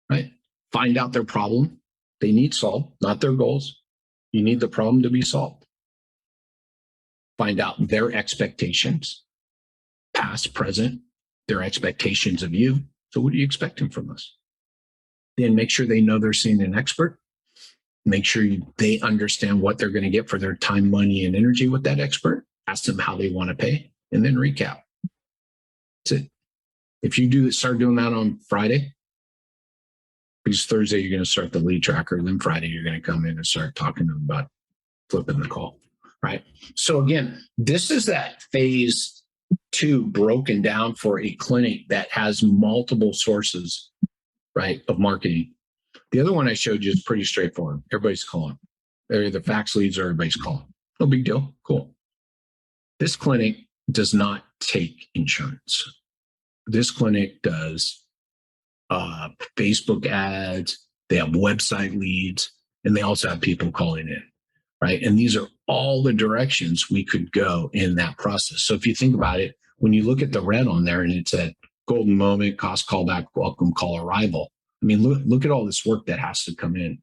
right? Find out their problem. They need solved, not their goals. You need the problem to be solved. Find out their expectations, past, present, their expectations of you. So what are you expecting from us? Then make sure they know they're seeing an expert. Make sure they understand what they're going to get for their time, money, and energy with that expert. Ask them how they want to pay, and then recap. That's it. If you start doing that on Friday, because Thursday you're going to start the lead tracker, and then Friday you're going to come in and start talking to them about flipping the call, right? So again, this is that phase 2 broken down for a clinic that has multiple sources, right, of marketing. The other one I showed you is pretty straightforward. Everybody's calling. They're either fax leads or everybody's calling. No big deal. Cool. This clinic does not take insurance. This clinic does Facebook ads. They have website leads, and they also have people calling in, right? And these are all the directions we could go in that process. So if you think about it, when you look at the red on there and it said golden moment, cost callback, welcome call arrival. I mean, look at all this work that has to come in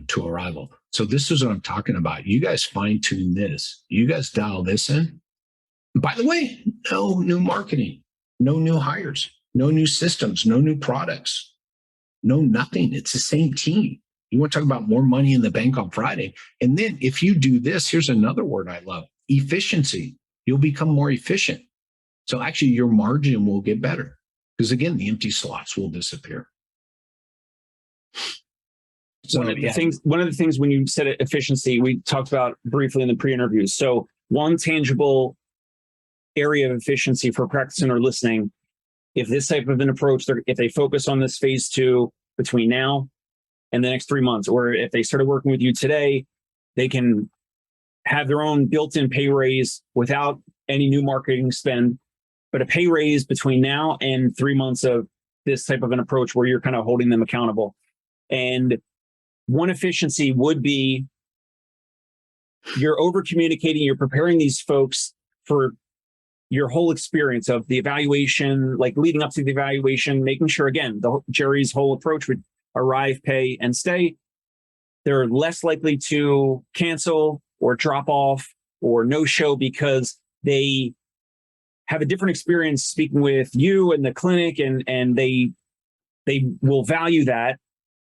to arrival. So this is what I'm talking about. You guys fine tune this. You guys dial this in. By the way, no new marketing, no new hires, no new systems, no new products, no nothing. It's the same team. You want to talk about more money in the bank on Friday. And then if you do this, here's another word I love, efficiency. You'll become more efficient. So actually your margin will get better. Because again, the empty slots will disappear. So one of the things when you said efficiency, we talked about briefly in the pre-interviews. So one tangible area of efficiency for practicing or listening, if this type of an approach, if they focus on this phase 2 between now and the next 3 months, or if they started working with you today, they can have their own built-in pay raise without any new marketing spend. But a pay raise between now and 3 months of this type of an approach where you're kind of holding them accountable. And one efficiency would be you're over communicating, you're preparing these folks for your whole experience of the evaluation, like leading up to the evaluation, making sure, again, Jerry's whole approach would arrive, pay, and stay. They're less likely to cancel or drop off or no show because they have a different experience speaking with you and the clinic, and they will value that.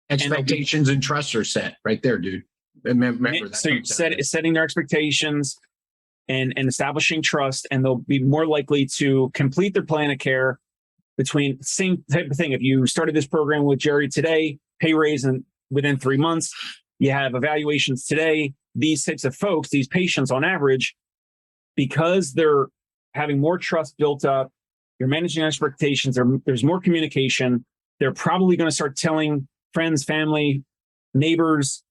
Expectations and trust are set right there, dude. Remember that. So you're setting their expectations and establishing trust, and they'll be more likely to complete their plan of care between same type of thing. If you started this program with Jerry today, pay raise and within 3 months, you have evaluations today. These types of folks, these patients on average, because they're having more trust built up, you're managing expectations, there's more communication, they're probably going to start telling friends, family, neighbors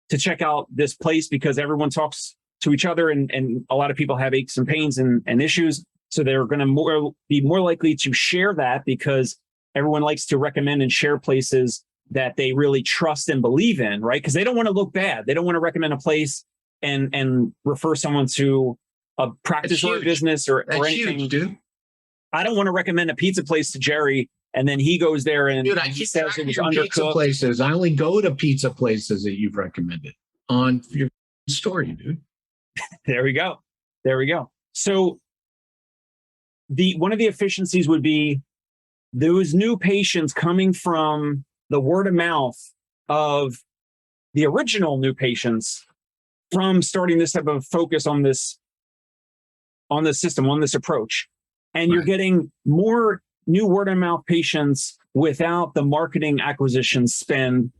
to check out this place because everyone talks to each other, and a lot of people have aches and pains and issues. So they're going to be more likely to share that because everyone likes to recommend and share places that they really trust and believe in, right? Because they don't want to look bad. They don't want to recommend a place and refer someone to a practice or a business or anything. Huge, dude. I don't want to recommend a pizza place to Jerry, and then he goes there and dude, he says it was undercooked. Pizza places. I only go to pizza places that you've recommended on your story, dude. There we go. There we go. So one of the efficiencies would be those new patients coming from the word of mouth of the original new patients from starting this type of focus on this system, on this approach. And you're getting more new word of mouth patients without the marketing acquisition spend.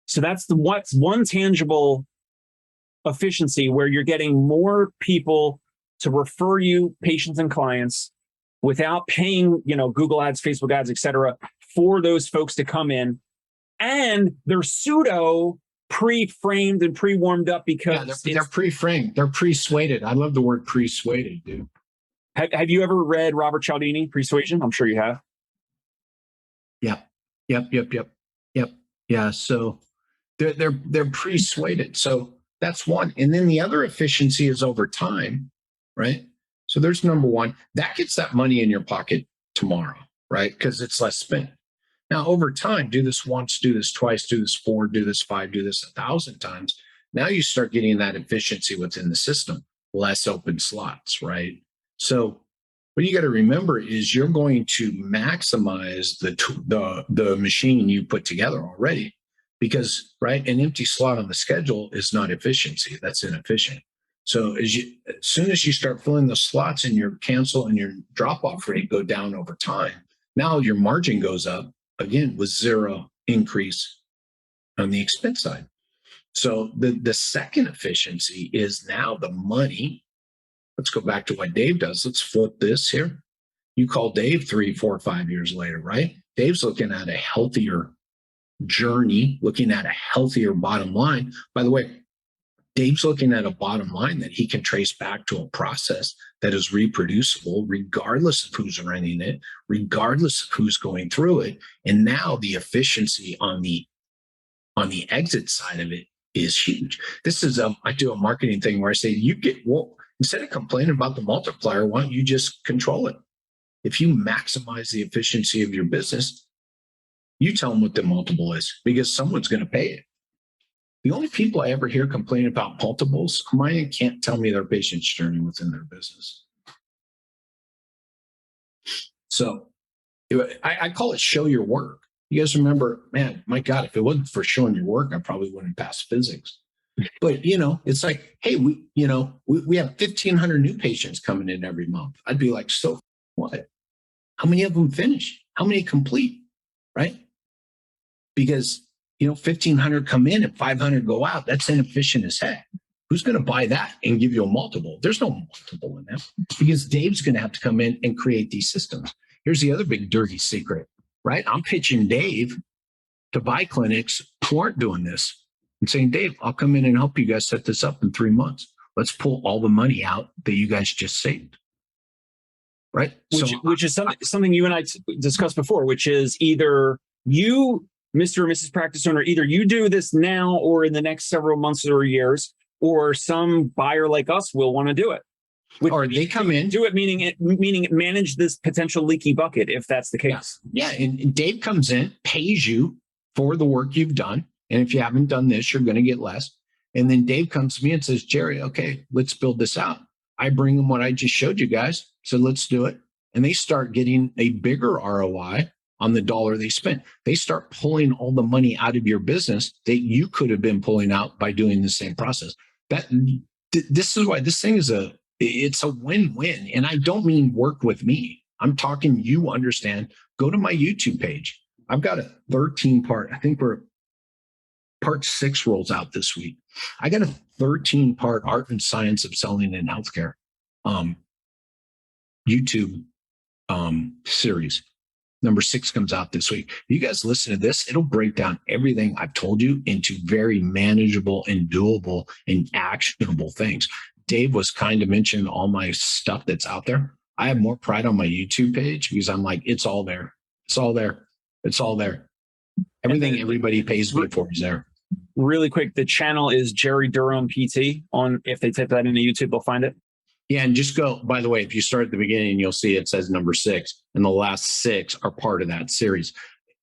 So that's what's one tangible efficiency, where you're getting more people to refer you patients and clients without paying, Google ads, Facebook ads, et cetera, for those folks to come in. And they're pseudo pre-framed and pre-warmed up because they're pre-framed. They're pre-suaded. I love the word pre-suaded, dude. Have you ever read Robert Cialdini, Persuasion? I'm sure you have. Yep. Yeah. So they're pre-suaded. So that's one. And then the other efficiency is over time, right? So there's number one. That gets that money in your pocket tomorrow, right? Because it's less spent. Now, over time, do this once, do this twice, do this 4, do this 5, do this 1,000 times. Now you start getting that efficiency within the system, less open slots, right? So what you got to remember is you're going to maximize the machine you put together already, because, right, an empty slot on the schedule is not efficiency. That's inefficient. So as soon as you start filling the slots and your cancel and your drop-off rate go down over time, now your margin goes up, again, with zero increase on the expense side. So the second efficiency is now the money. Let's go back to what Dave does. Let's flip this here. You call Dave 3, 4, 5 years later, right? Dave's looking at a healthier journey, looking at a healthier bottom line. By the way, Dave's looking at a bottom line that he can trace back to a process that is reproducible, regardless of who's running it, regardless of who's going through it. And now the efficiency on the exit side of it is huge. This is I do a marketing thing where I say, instead of complaining about the multiplier, why don't you just control it? If you maximize the efficiency of your business, you tell them what the multiple is, because someone's going to pay it. The only people I ever hear complain about multiples, client can't tell me their patient's journey within their business. So I call it show your work. You guys remember, man, my God, if it wasn't for showing your work, I probably wouldn't pass physics. But, it's like, hey, we have 1,500 new patients coming in every month. I'd be like, so what? How many of them finish? How many complete? Right? Because 1,500 come in and 500 go out. That's inefficient as heck. Who's going to buy that and give you a multiple? There's no multiple in that, because Dave's going to have to come in and create these systems. Here's the other big dirty secret, right? I'm pitching Dave to buy clinics who aren't doing this and saying, Dave, I'll come in and help you guys set this up in 3 months. Let's pull all the money out that you guys just saved. Right? Which is something you and I discussed before, which is either you, Mr. or Mrs. Practice Owner, either you do this now or in the next several months or years, or some buyer like us will want to do it. Or they come in. Do it, meaning manage this potential leaky bucket, if that's the case. Yeah. And Dave comes in, pays you for the work you've done. And if you haven't done this, you're going to get less. And then Dave comes to me and says, Jerry, okay, let's build this out. I bring them what I just showed you guys. So let's do it. And they start getting a bigger ROI on the dollar they spent. They start pulling all the money out of your business that you could have been pulling out by doing the same process. This is why this thing is it's a win-win. And I don't mean work with me. I'm talking, you understand, go to my YouTube page. I've got a 13-part, I think part 6 rolls out this week. I got a 13-part art and science of selling in healthcare YouTube series. Number 6 comes out this week. You guys listen to this, it'll break down everything I've told you into very manageable and doable and actionable things. Dave was kind to mention all my stuff that's out there. I have more pride on my YouTube page because I'm like, it's all there. It's all there. It's all there. Everything everybody pays me for is there. Really quick, the channel is Jerry Durham PT. If they type that into YouTube, they'll find it. Yeah, and just go, by the way, if you start at the beginning, you'll see it says number 6, and the last 6 are part of that series.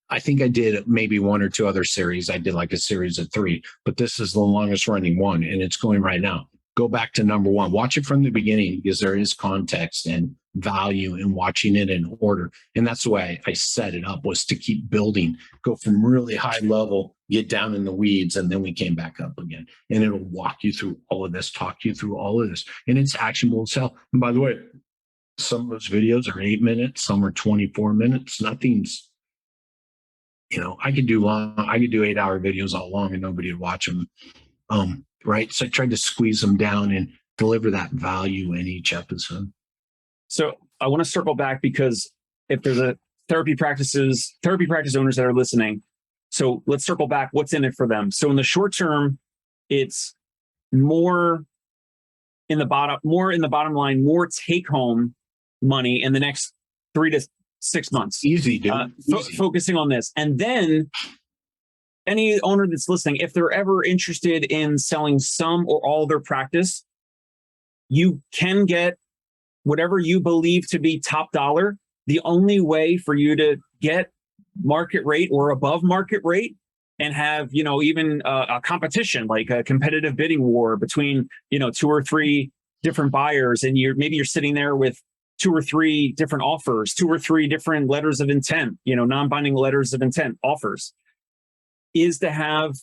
I think I did maybe 1 or 2 other series. I did like a series of 3, but this is the longest running one, and it's going right now. go back to number one. Watch it from the beginning because there is context and value in watching it in order. And that's the way I set it up, was to keep building, go from really high level, get down in the weeds, and then we came back up again. And it'll walk you through all of this, talk you through all of this. And it's actionable as hell. And by the way, some of those videos are 8 minutes, some are 24 minutes. Nothing's, I could do 8-hour videos all along and nobody would watch them. Right. So I tried to squeeze them down and deliver that value in each episode. So I want to circle back, because if there's a therapy practice owners that are listening, so let's circle back. What's in it for them? So in the short term, it's more in the bottom line, more take home money in the next 3 to 6 months. Easy, dude. Focusing on this. And then any owner that's listening, if they're ever interested in selling some or all their practice, you can get whatever you believe to be top dollar. The only way for you to get market rate or above market rate and have, even a competition, like a competitive bidding war between, 2 or 3 different buyers, and you're sitting there with 2 or 3 different offers, 2 or 3 different letters of intent, non-binding letters of intent offers, is to have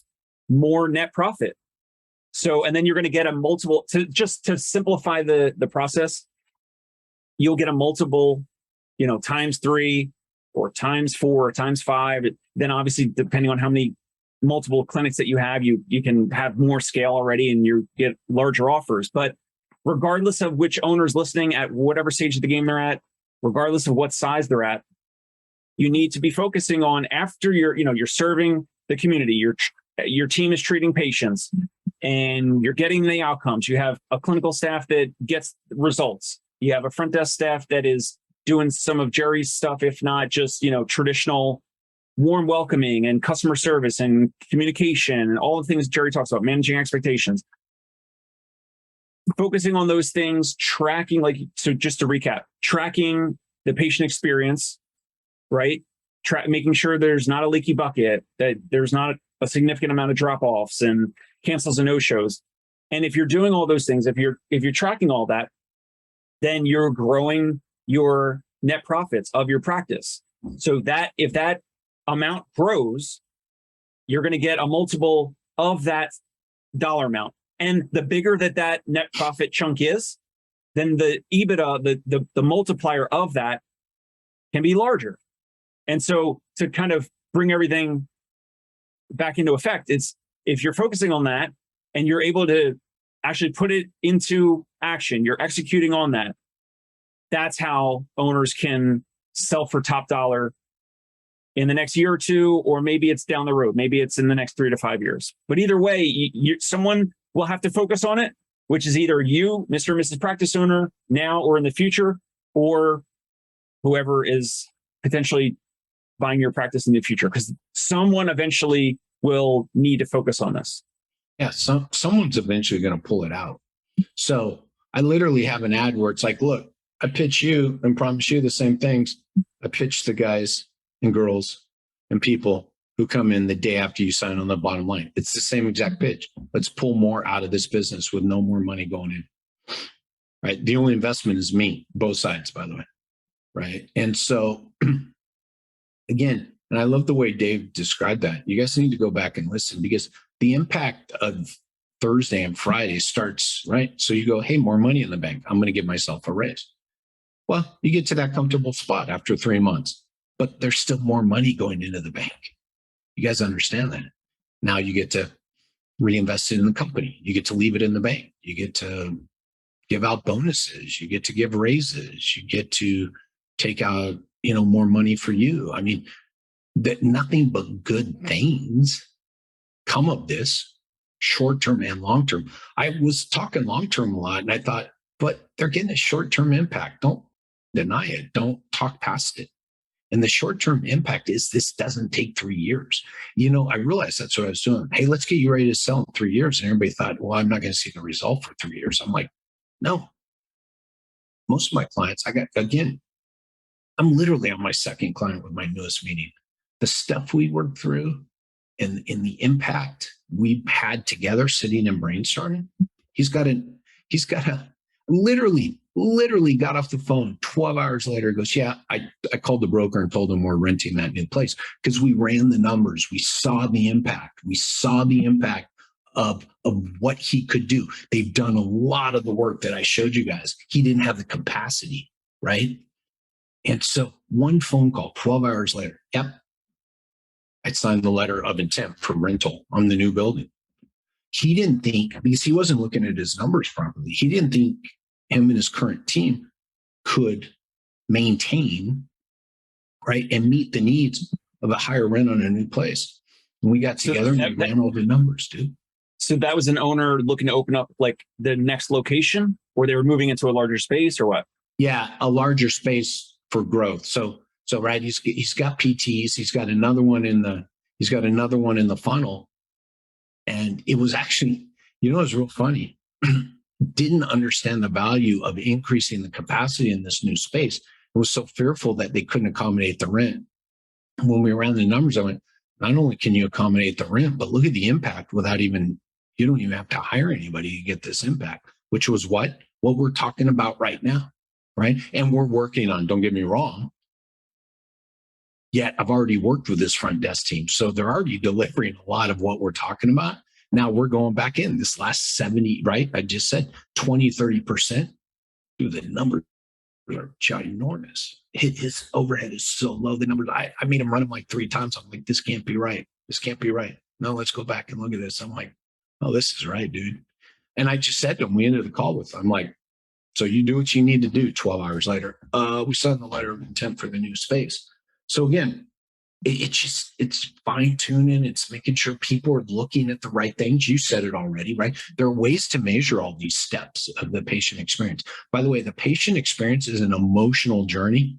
more net profit. So, and then you're going to get a multiple, to simplify the process, you'll get a multiple, times 3 or times 4 or times 5. Then obviously, depending on how many multiple clinics that you have, you can have more scale already and you get larger offers. But regardless of which owner's listening at whatever stage of the game they're at, regardless of what size they're at, you need to be focusing on, after you're serving the community, your team is treating patients and you're getting the outcomes. You have a clinical staff that gets results. You have a front desk staff that is doing some of Jerry's stuff, if not just, traditional warm welcoming and customer service and communication and all the things Jerry talks about, managing expectations. Focusing on those things, tracking, so just to recap, tracking the patient experience, right? Making sure there's not a leaky bucket, that there's not a significant amount of drop-offs and cancels and no-shows. And if you're doing all those things, if you're tracking all that, then you're growing your net profits of your practice. So that if that amount grows, you're going to get a multiple of that dollar amount. And the bigger that net profit chunk is, then the EBITDA, the multiplier of that can be larger. And so to kind of bring everything back into effect, it's if you're focusing on that and you're able to actually put it into action, you're executing on that. That's how owners can sell for top dollar in the next year or 2, or maybe it's down the road. Maybe it's in the next 3 to 5 years. But either way, someone will have to focus on it, which is either you, Mr. and Mrs. Practice Owner, now or in the future, or whoever is potentially buying your practice in the future, because someone eventually will need to focus on this. Yeah, someone's eventually going to pull it out. So I literally have an ad where it's like, look, I pitch you and promise you the same things I pitch the guys and girls and people who come in the day after you sign on the bottom line. It's the same exact pitch. Let's pull more out of this business with no more money going in. Right? The only investment is me, both sides, by the way. Right? And so again, and I love the way Dave described that. You guys need to go back and listen, because the impact of Thursday and Friday starts, right? So you go, hey, more money in the bank. I'm going to give myself a raise. Well, you get to that comfortable spot after 3 months, but there's still more money going into the bank. You guys understand that? Now you get to reinvest it in the company. You get to leave it in the bank. You get to give out bonuses. You get to give raises. You get to take out, more money for you. I mean, that nothing but good things come of this, short-term and long-term. I was talking long-term a lot, and I thought, but they're getting a short-term impact. Don't deny it. Don't talk past it. And the short-term impact is this doesn't take 3 years. I realized that's what I was doing. Hey, let's get you ready to sell in 3 years. And everybody thought, well, I'm not going to see the result for 3 years. I'm like, no. Most of my clients, I'm literally on my second client with my newest meeting. The stuff we worked through and the impact we had together sitting and brainstorming, he's got He's got a literally got off the phone 12 hours later, goes, yeah, I called the broker and told him we're renting that new place because we ran the numbers. We saw the impact. We saw the impact of what he could do. They've done a lot of the work that I showed you guys. He didn't have the capacity, right? And so one phone call, 12 hours later, yep, I signed the letter of intent for rental on the new building. He didn't think, because he wasn't looking at his numbers properly, he didn't think him and his current team could maintain, right, and meet the needs of a higher rent on a new place. And we got together and we ran all the numbers, dude. So that was an owner looking to open up like the next location, or they were moving into a larger space, or what? Yeah, a larger space for growth. So right, he's got PTs, he's got another one in the funnel. And it was actually, it was real funny. Didn't understand the value of increasing the capacity in this new space. It was so fearful that they couldn't accommodate the rent. And when we ran the numbers, I went, not only can you accommodate the rent, but look at the impact you don't even have to hire anybody to get this impact, which was what we're talking about right now, right? And we're working on, don't get me wrong, yet I've already worked with this front desk team. So they're already delivering a lot of what we're talking about. Now we're going back in this last 70, right? I just said 20, 30%. Dude, the numbers are ginormous. His overhead is so low. The numbers, I made him run him like 3 times. I'm like, this can't be right. This can't be right. No, let's go back and look at this. I'm like, oh, this is right, dude. And I just said to him, we ended the call with, I'm like, so you do what you need to do. 12 hours later, we signed the letter of intent for the new space. So again, it's fine tuning. It's making sure people are looking at the right things. You said it already, right? There are ways to measure all these steps of the patient experience. By the way, the patient experience is an emotional journey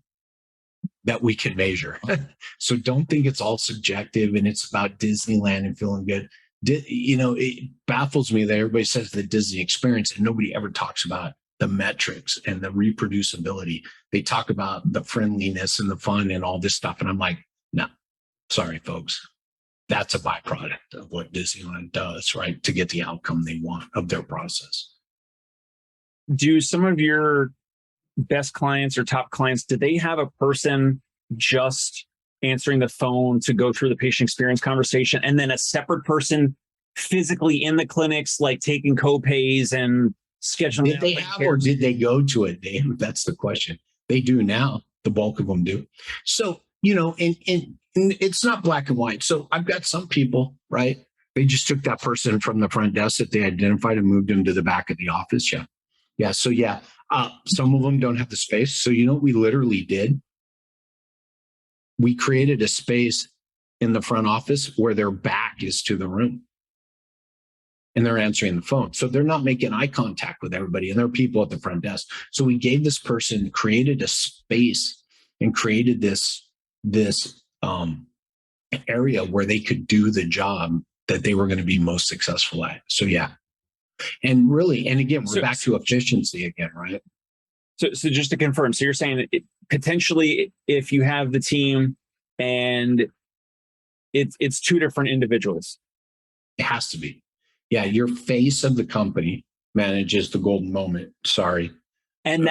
that we can measure. So don't think it's all subjective and it's about Disneyland and feeling good. It baffles me that everybody says the Disney experience and nobody ever talks about the metrics and the reproducibility. They talk about the friendliness and the fun and all this stuff. And I'm like, no, sorry, folks. That's a byproduct of what Disneyland does, right? To get the outcome they want of their process. Do some of your best clients or top clients, do they have a person just answering the phone to go through the patient experience conversation and then a separate person physically in the clinics, like taking co-pays and scheduling? Did they have or did they go to it, Dave? That's the question. They do now. The bulk of them do. So, and it's not black and white. So I've got some people, right? They just took that person from the front desk that they identified and moved them to the back of the office. Yeah. Yeah. So yeah, some of them don't have the space. So you know what we literally did? We created a space in the front office where their back is to the room. And they're answering the phone. So they're not making eye contact with everybody. And there are people at the front desk. So we gave this person, created a space and created this area where they could do the job that they were going to be most successful at. So yeah. And really, and again, we're back to efficiency again, right? So just to confirm, so you're saying that potentially if you have the team and it's 2 different individuals. It has to be. Yeah, your face of the company manages the golden moment. Sorry. And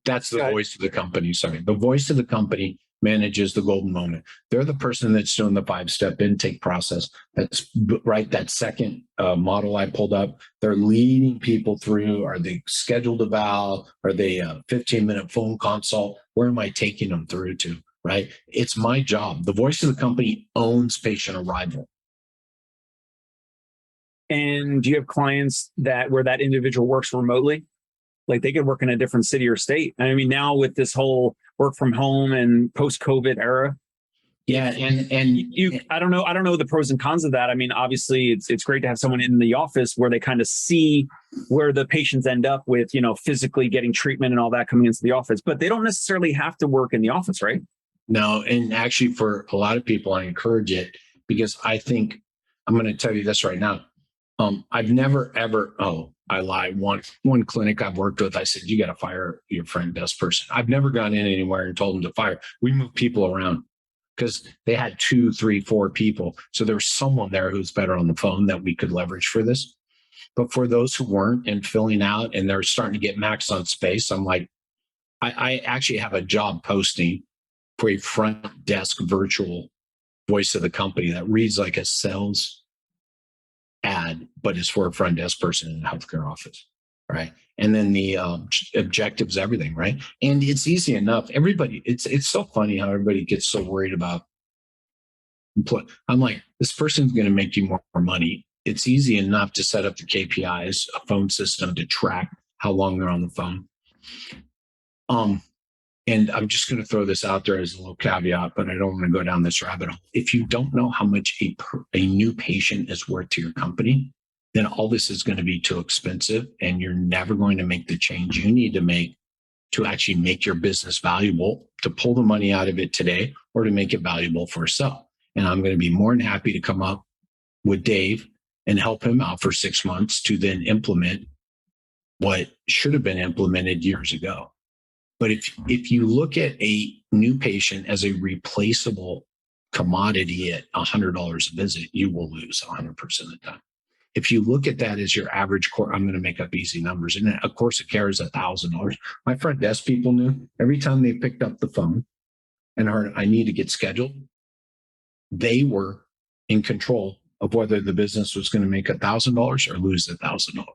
that's the voice of the company. Sorry. The voice of the company manages the golden moment. They're the person that's doing the 5-step intake process. That's right. That second model I pulled up, they're leading people through. Are they scheduled eval? Are they a 15-minute phone consult? Where am I taking them through to? Right. It's my job. The voice of the company owns patient arrival. And do you have clients where that individual works remotely? Like they could work in a different city or state. I mean, now with this whole work from home and post-COVID era. Yeah. And I don't know the pros and cons of that. I mean, obviously it's great to have someone in the office where they kind of see where the patients end up with, physically getting treatment and all that coming into the office, but they don't necessarily have to work in the office, right? No. And actually for a lot of people, I encourage it because I think I'm going to tell you this right now. I've never, ever, I lied. One clinic I've worked with, I said, you got to fire your front desk person. I've never gone in anywhere and told them to fire. We move people around because they had 2, 3, 4 people. So there was someone there who's better on the phone that we could leverage for this. But for those who weren't and filling out and they're starting to get maxed on space, I'm like, I actually have a job posting for a front desk virtual voice of the company that reads like a sales ad, but is for a front desk person in a healthcare office, right? And then the objectives, everything, right? And it's easy enough. Everybody, it's so funny how everybody gets so worried about. I'm like, this person's going to make you more money. It's easy enough to set up the KPIs, a phone system to track how long they're on the phone. And I'm just going to throw this out there as a little caveat, but I don't want to go down this rabbit hole. If you don't know how much a new patient is worth to your company, then all this is going to be too expensive and you're never going to make the change you need to make to actually make your business valuable, to pull the money out of it today or to make it valuable for yourself. And I'm going to be more than happy to come up with Dave and help him out for 6 months to then implement what should have been implemented years ago. But if you look at a new patient as a replaceable commodity at $100 a visit, you will lose 100% of the time. If you look at that as your average course, I'm going to make up easy numbers. And a course of care is $1,000. My front desk people knew every time they picked up the phone and heard, I need to get scheduled, they were in control of whether the business was going to make $1,000 or lose $1,000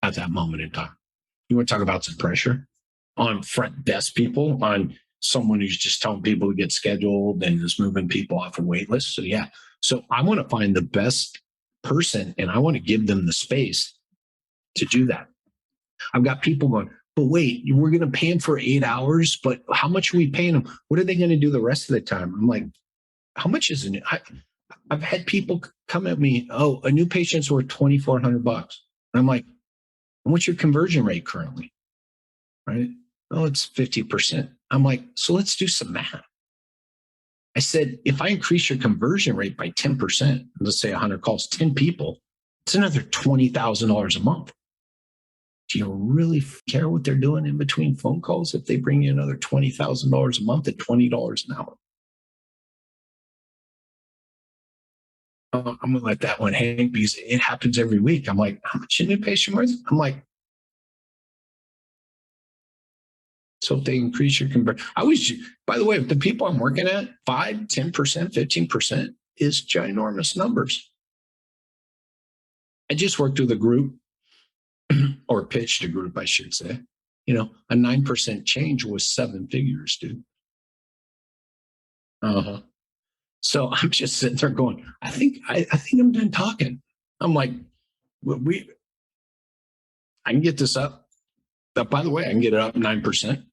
at that moment in time. You want to talk about some pressure on front desk people, on someone who's just telling people to get scheduled and is moving people off a wait list. So yeah, so I want to find the best person and I want to give them the space to do that. I've got people going, but wait, we're going to pay them for 8 hours, but how much are we paying them? What are they going to do the rest of the time? I'm like, how much is it? I've had people come at me, oh, a new patient's worth $2,400. I'm like, what's your conversion rate currently? Right? Oh, it's 50%. I'm like, so let's do some math. I said, if I increase your conversion rate by 10%, let's say 100 calls, 10 people, it's another $20,000 a month. Do you really care what they're doing in between phone calls if they bring you another $20,000 a month at $20 an hour? I'm going to let that one hang because it happens every week. I'm like, how much a new patient worth? I'm like, so if they increase your conversion, by the way, the people I'm working at, 5, 10%, 15% is ginormous numbers. I just worked with a group or pitched a group, I should say. A 9% change was 7 figures, dude. So I'm just sitting there going, I think I'm done talking. I'm like, I can get this up. But by the way, I can get it up 9%.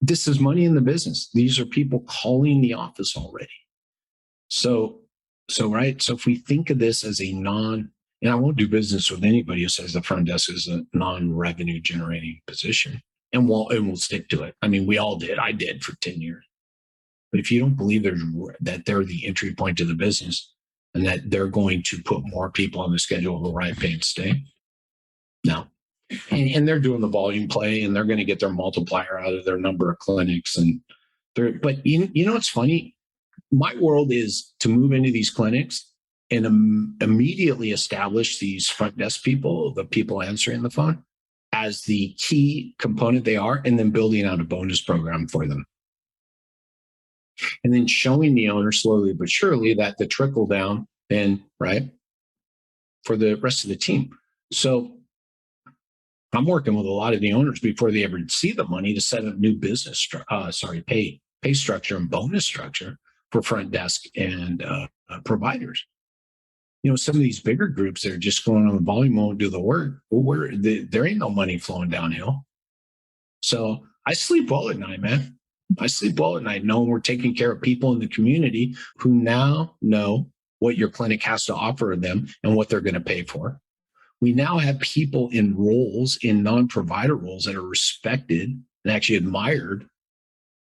This is money in the business. These are people calling the office already. So right. So if we think of this as and I won't do business with anybody who says the front desk is a non-revenue generating position, and we'll stick to it. I mean, we all did. I did for 10 years. But if you don't believe that they're the entry point to the business and that they're going to put more people on the schedule who are pay and stay, no. And they're doing the volume play and they're going to get their multiplier out of their number of clinics. But you know what's funny? My world is to move into these clinics and immediately establish these front desk people, the people answering the phone, as the key component they are, and then building out a bonus program for them. And then showing the owner slowly but surely that the trickle down and right for the rest of the team. So I'm working with a lot of the owners before they ever see the money to set up new business, pay structure and bonus structure for front desk and providers. Some of these bigger groups that are just going on the volume won't do the work. Well, there ain't no money flowing downhill. So I sleep well at night, man. I sleep well at night knowing we're taking care of people in the community who now know what your clinic has to offer them and what they're going to pay for. We now have people in roles, in non-provider roles that are respected and actually admired,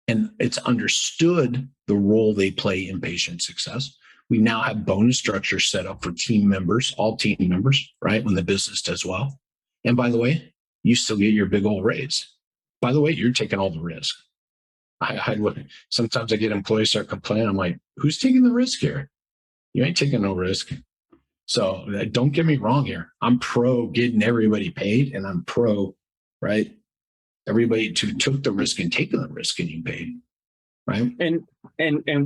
and it's understood the role they play in patient success. We now have bonus structure set up for team members, all team members, right? When the business does well. And by the way, you still get your big old raise. By the way, you're taking all the risk. Sometimes I get employees start complaining. I'm like, who's taking the risk here? you ain't taking no risk. So don't get me wrong here. I'm pro getting everybody paid, and I'm pro, right? Everybody who took the risk and taken the risk getting paid, right? And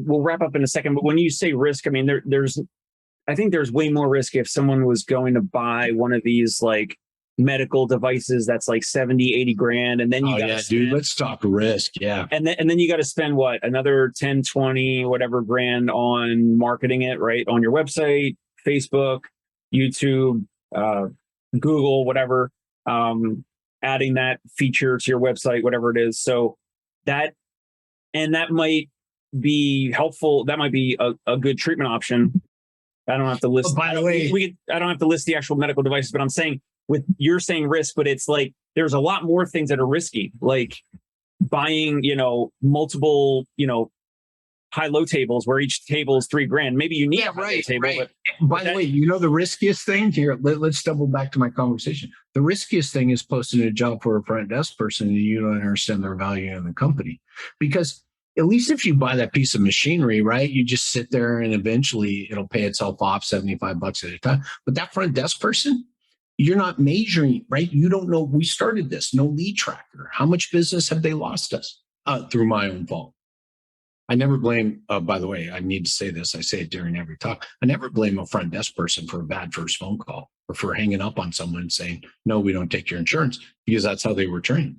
we'll wrap up in a second. But when you say risk, I mean, I think there's way more risk if someone was going to buy one of these like medical devices that's like 70, 80 grand. And then you dude, let's talk risk. Yeah. And then you got to spend what, another 10, 20, whatever grand on marketing it, right? On your website, Facebook, YouTube, Google, whatever, adding that feature to your website, whatever it is. So that might be helpful. That might be a good treatment option. I don't have to list. By the way, I don't have to list the actual medical devices, but I'm saying you're saying risk, but it's like there's a lot more things that are risky, like buying, multiple, high-low tables where each table is $3,000. Maybe you need a table. Right. By the way, the riskiest thing here, let's double back to my conversation. The riskiest thing is posting a job for a front desk person and you don't understand their value in the company. Because at least if you buy that piece of machinery, right, you just sit there and eventually it'll pay itself off $75 at a time. But that front desk person, you're not measuring, right? You don't know. We started this, no lead tracker. How much business have they lost us through my own fault? I never blame, by the way, I need to say this. I say it during every talk. I never blame a front desk person for a bad first phone call or for hanging up on someone and saying, no, we don't take your insurance, because that's how they were trained.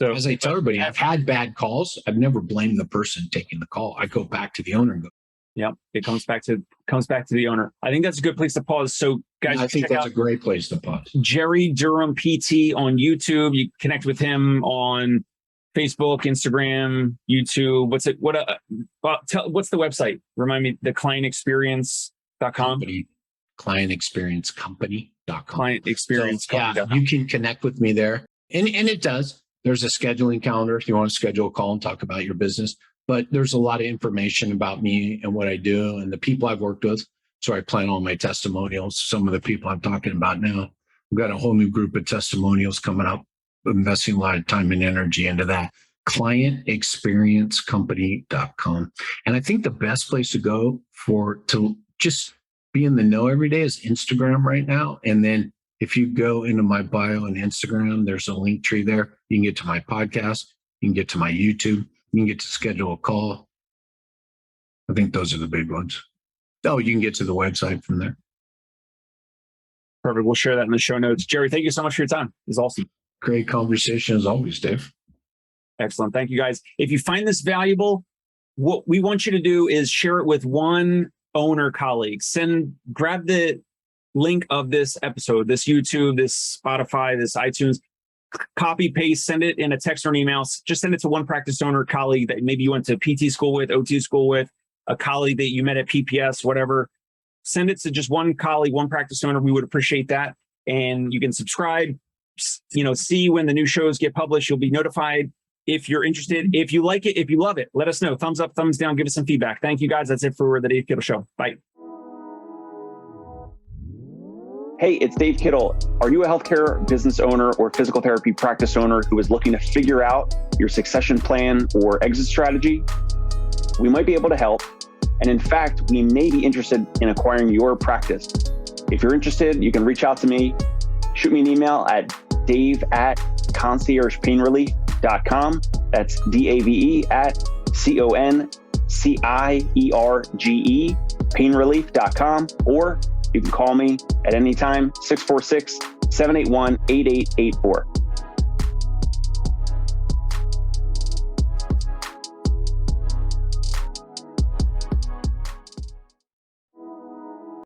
So as I tell everybody, I've had bad calls. I've never blamed the person taking the call. I go back to the owner and go, yeah, it comes back to the owner. I think that's a good place to pause. So guys, I think that's a great place to pause. Jerry Durham PT on YouTube. You connect with him on Facebook, Instagram, YouTube. What's the website? Remind me, the clientexperience.com. Clientexperiencecompany.com. Clientexperience.com. So, you can connect with me there. And it does. There's a scheduling calendar if you want to schedule a call and talk about your business. But there's a lot of information about me and what I do and the people I've worked with. So I plan all my testimonials. Some of the people I'm talking about now. We've got a whole new group of testimonials coming up. Investing a lot of time and energy into that. Clientexperiencecompany.com. And I think the best place to go to just be in the know every day is Instagram right now. And then if you go into my bio on Instagram, there's a link tree there. You can get to my podcast. You can get to my YouTube. You can get to schedule a call. I think those are the big ones. Oh, you can get to the website from there. Perfect. We'll share that in the show notes. Jerry, thank you so much for your time. It was awesome. Great conversation as always, Dave. Excellent. Thank you, guys. If you find this valuable, what we want you to do is share it with one owner colleague. Grab the link of this episode, this YouTube, this Spotify, this iTunes, copy, paste, send it in a text or an email. Just send it to one practice owner colleague that maybe you went to PT school with, OT school with, a colleague that you met at PPS, whatever. Send it to just one colleague, one practice owner. We would appreciate that. And you can subscribe, see when the new shows get published. You'll be notified if you're interested. If you like it, if you love it, let us know. Thumbs up, thumbs down, give us some feedback. Thank you, guys. That's it for the Dave Kittle Show. Bye. Hey, it's Dave Kittle. Are you a healthcare business owner or physical therapy practice owner who is looking to figure out your succession plan or exit strategy? We might be able to help. And in fact, we may be interested in acquiring your practice. If you're interested, you can reach out to me. Shoot me an email at dave@conciergepainrelief.com. That's DAVE@CONCIERGE painrelief.com. Or you can call me at any time, 646-781-8884.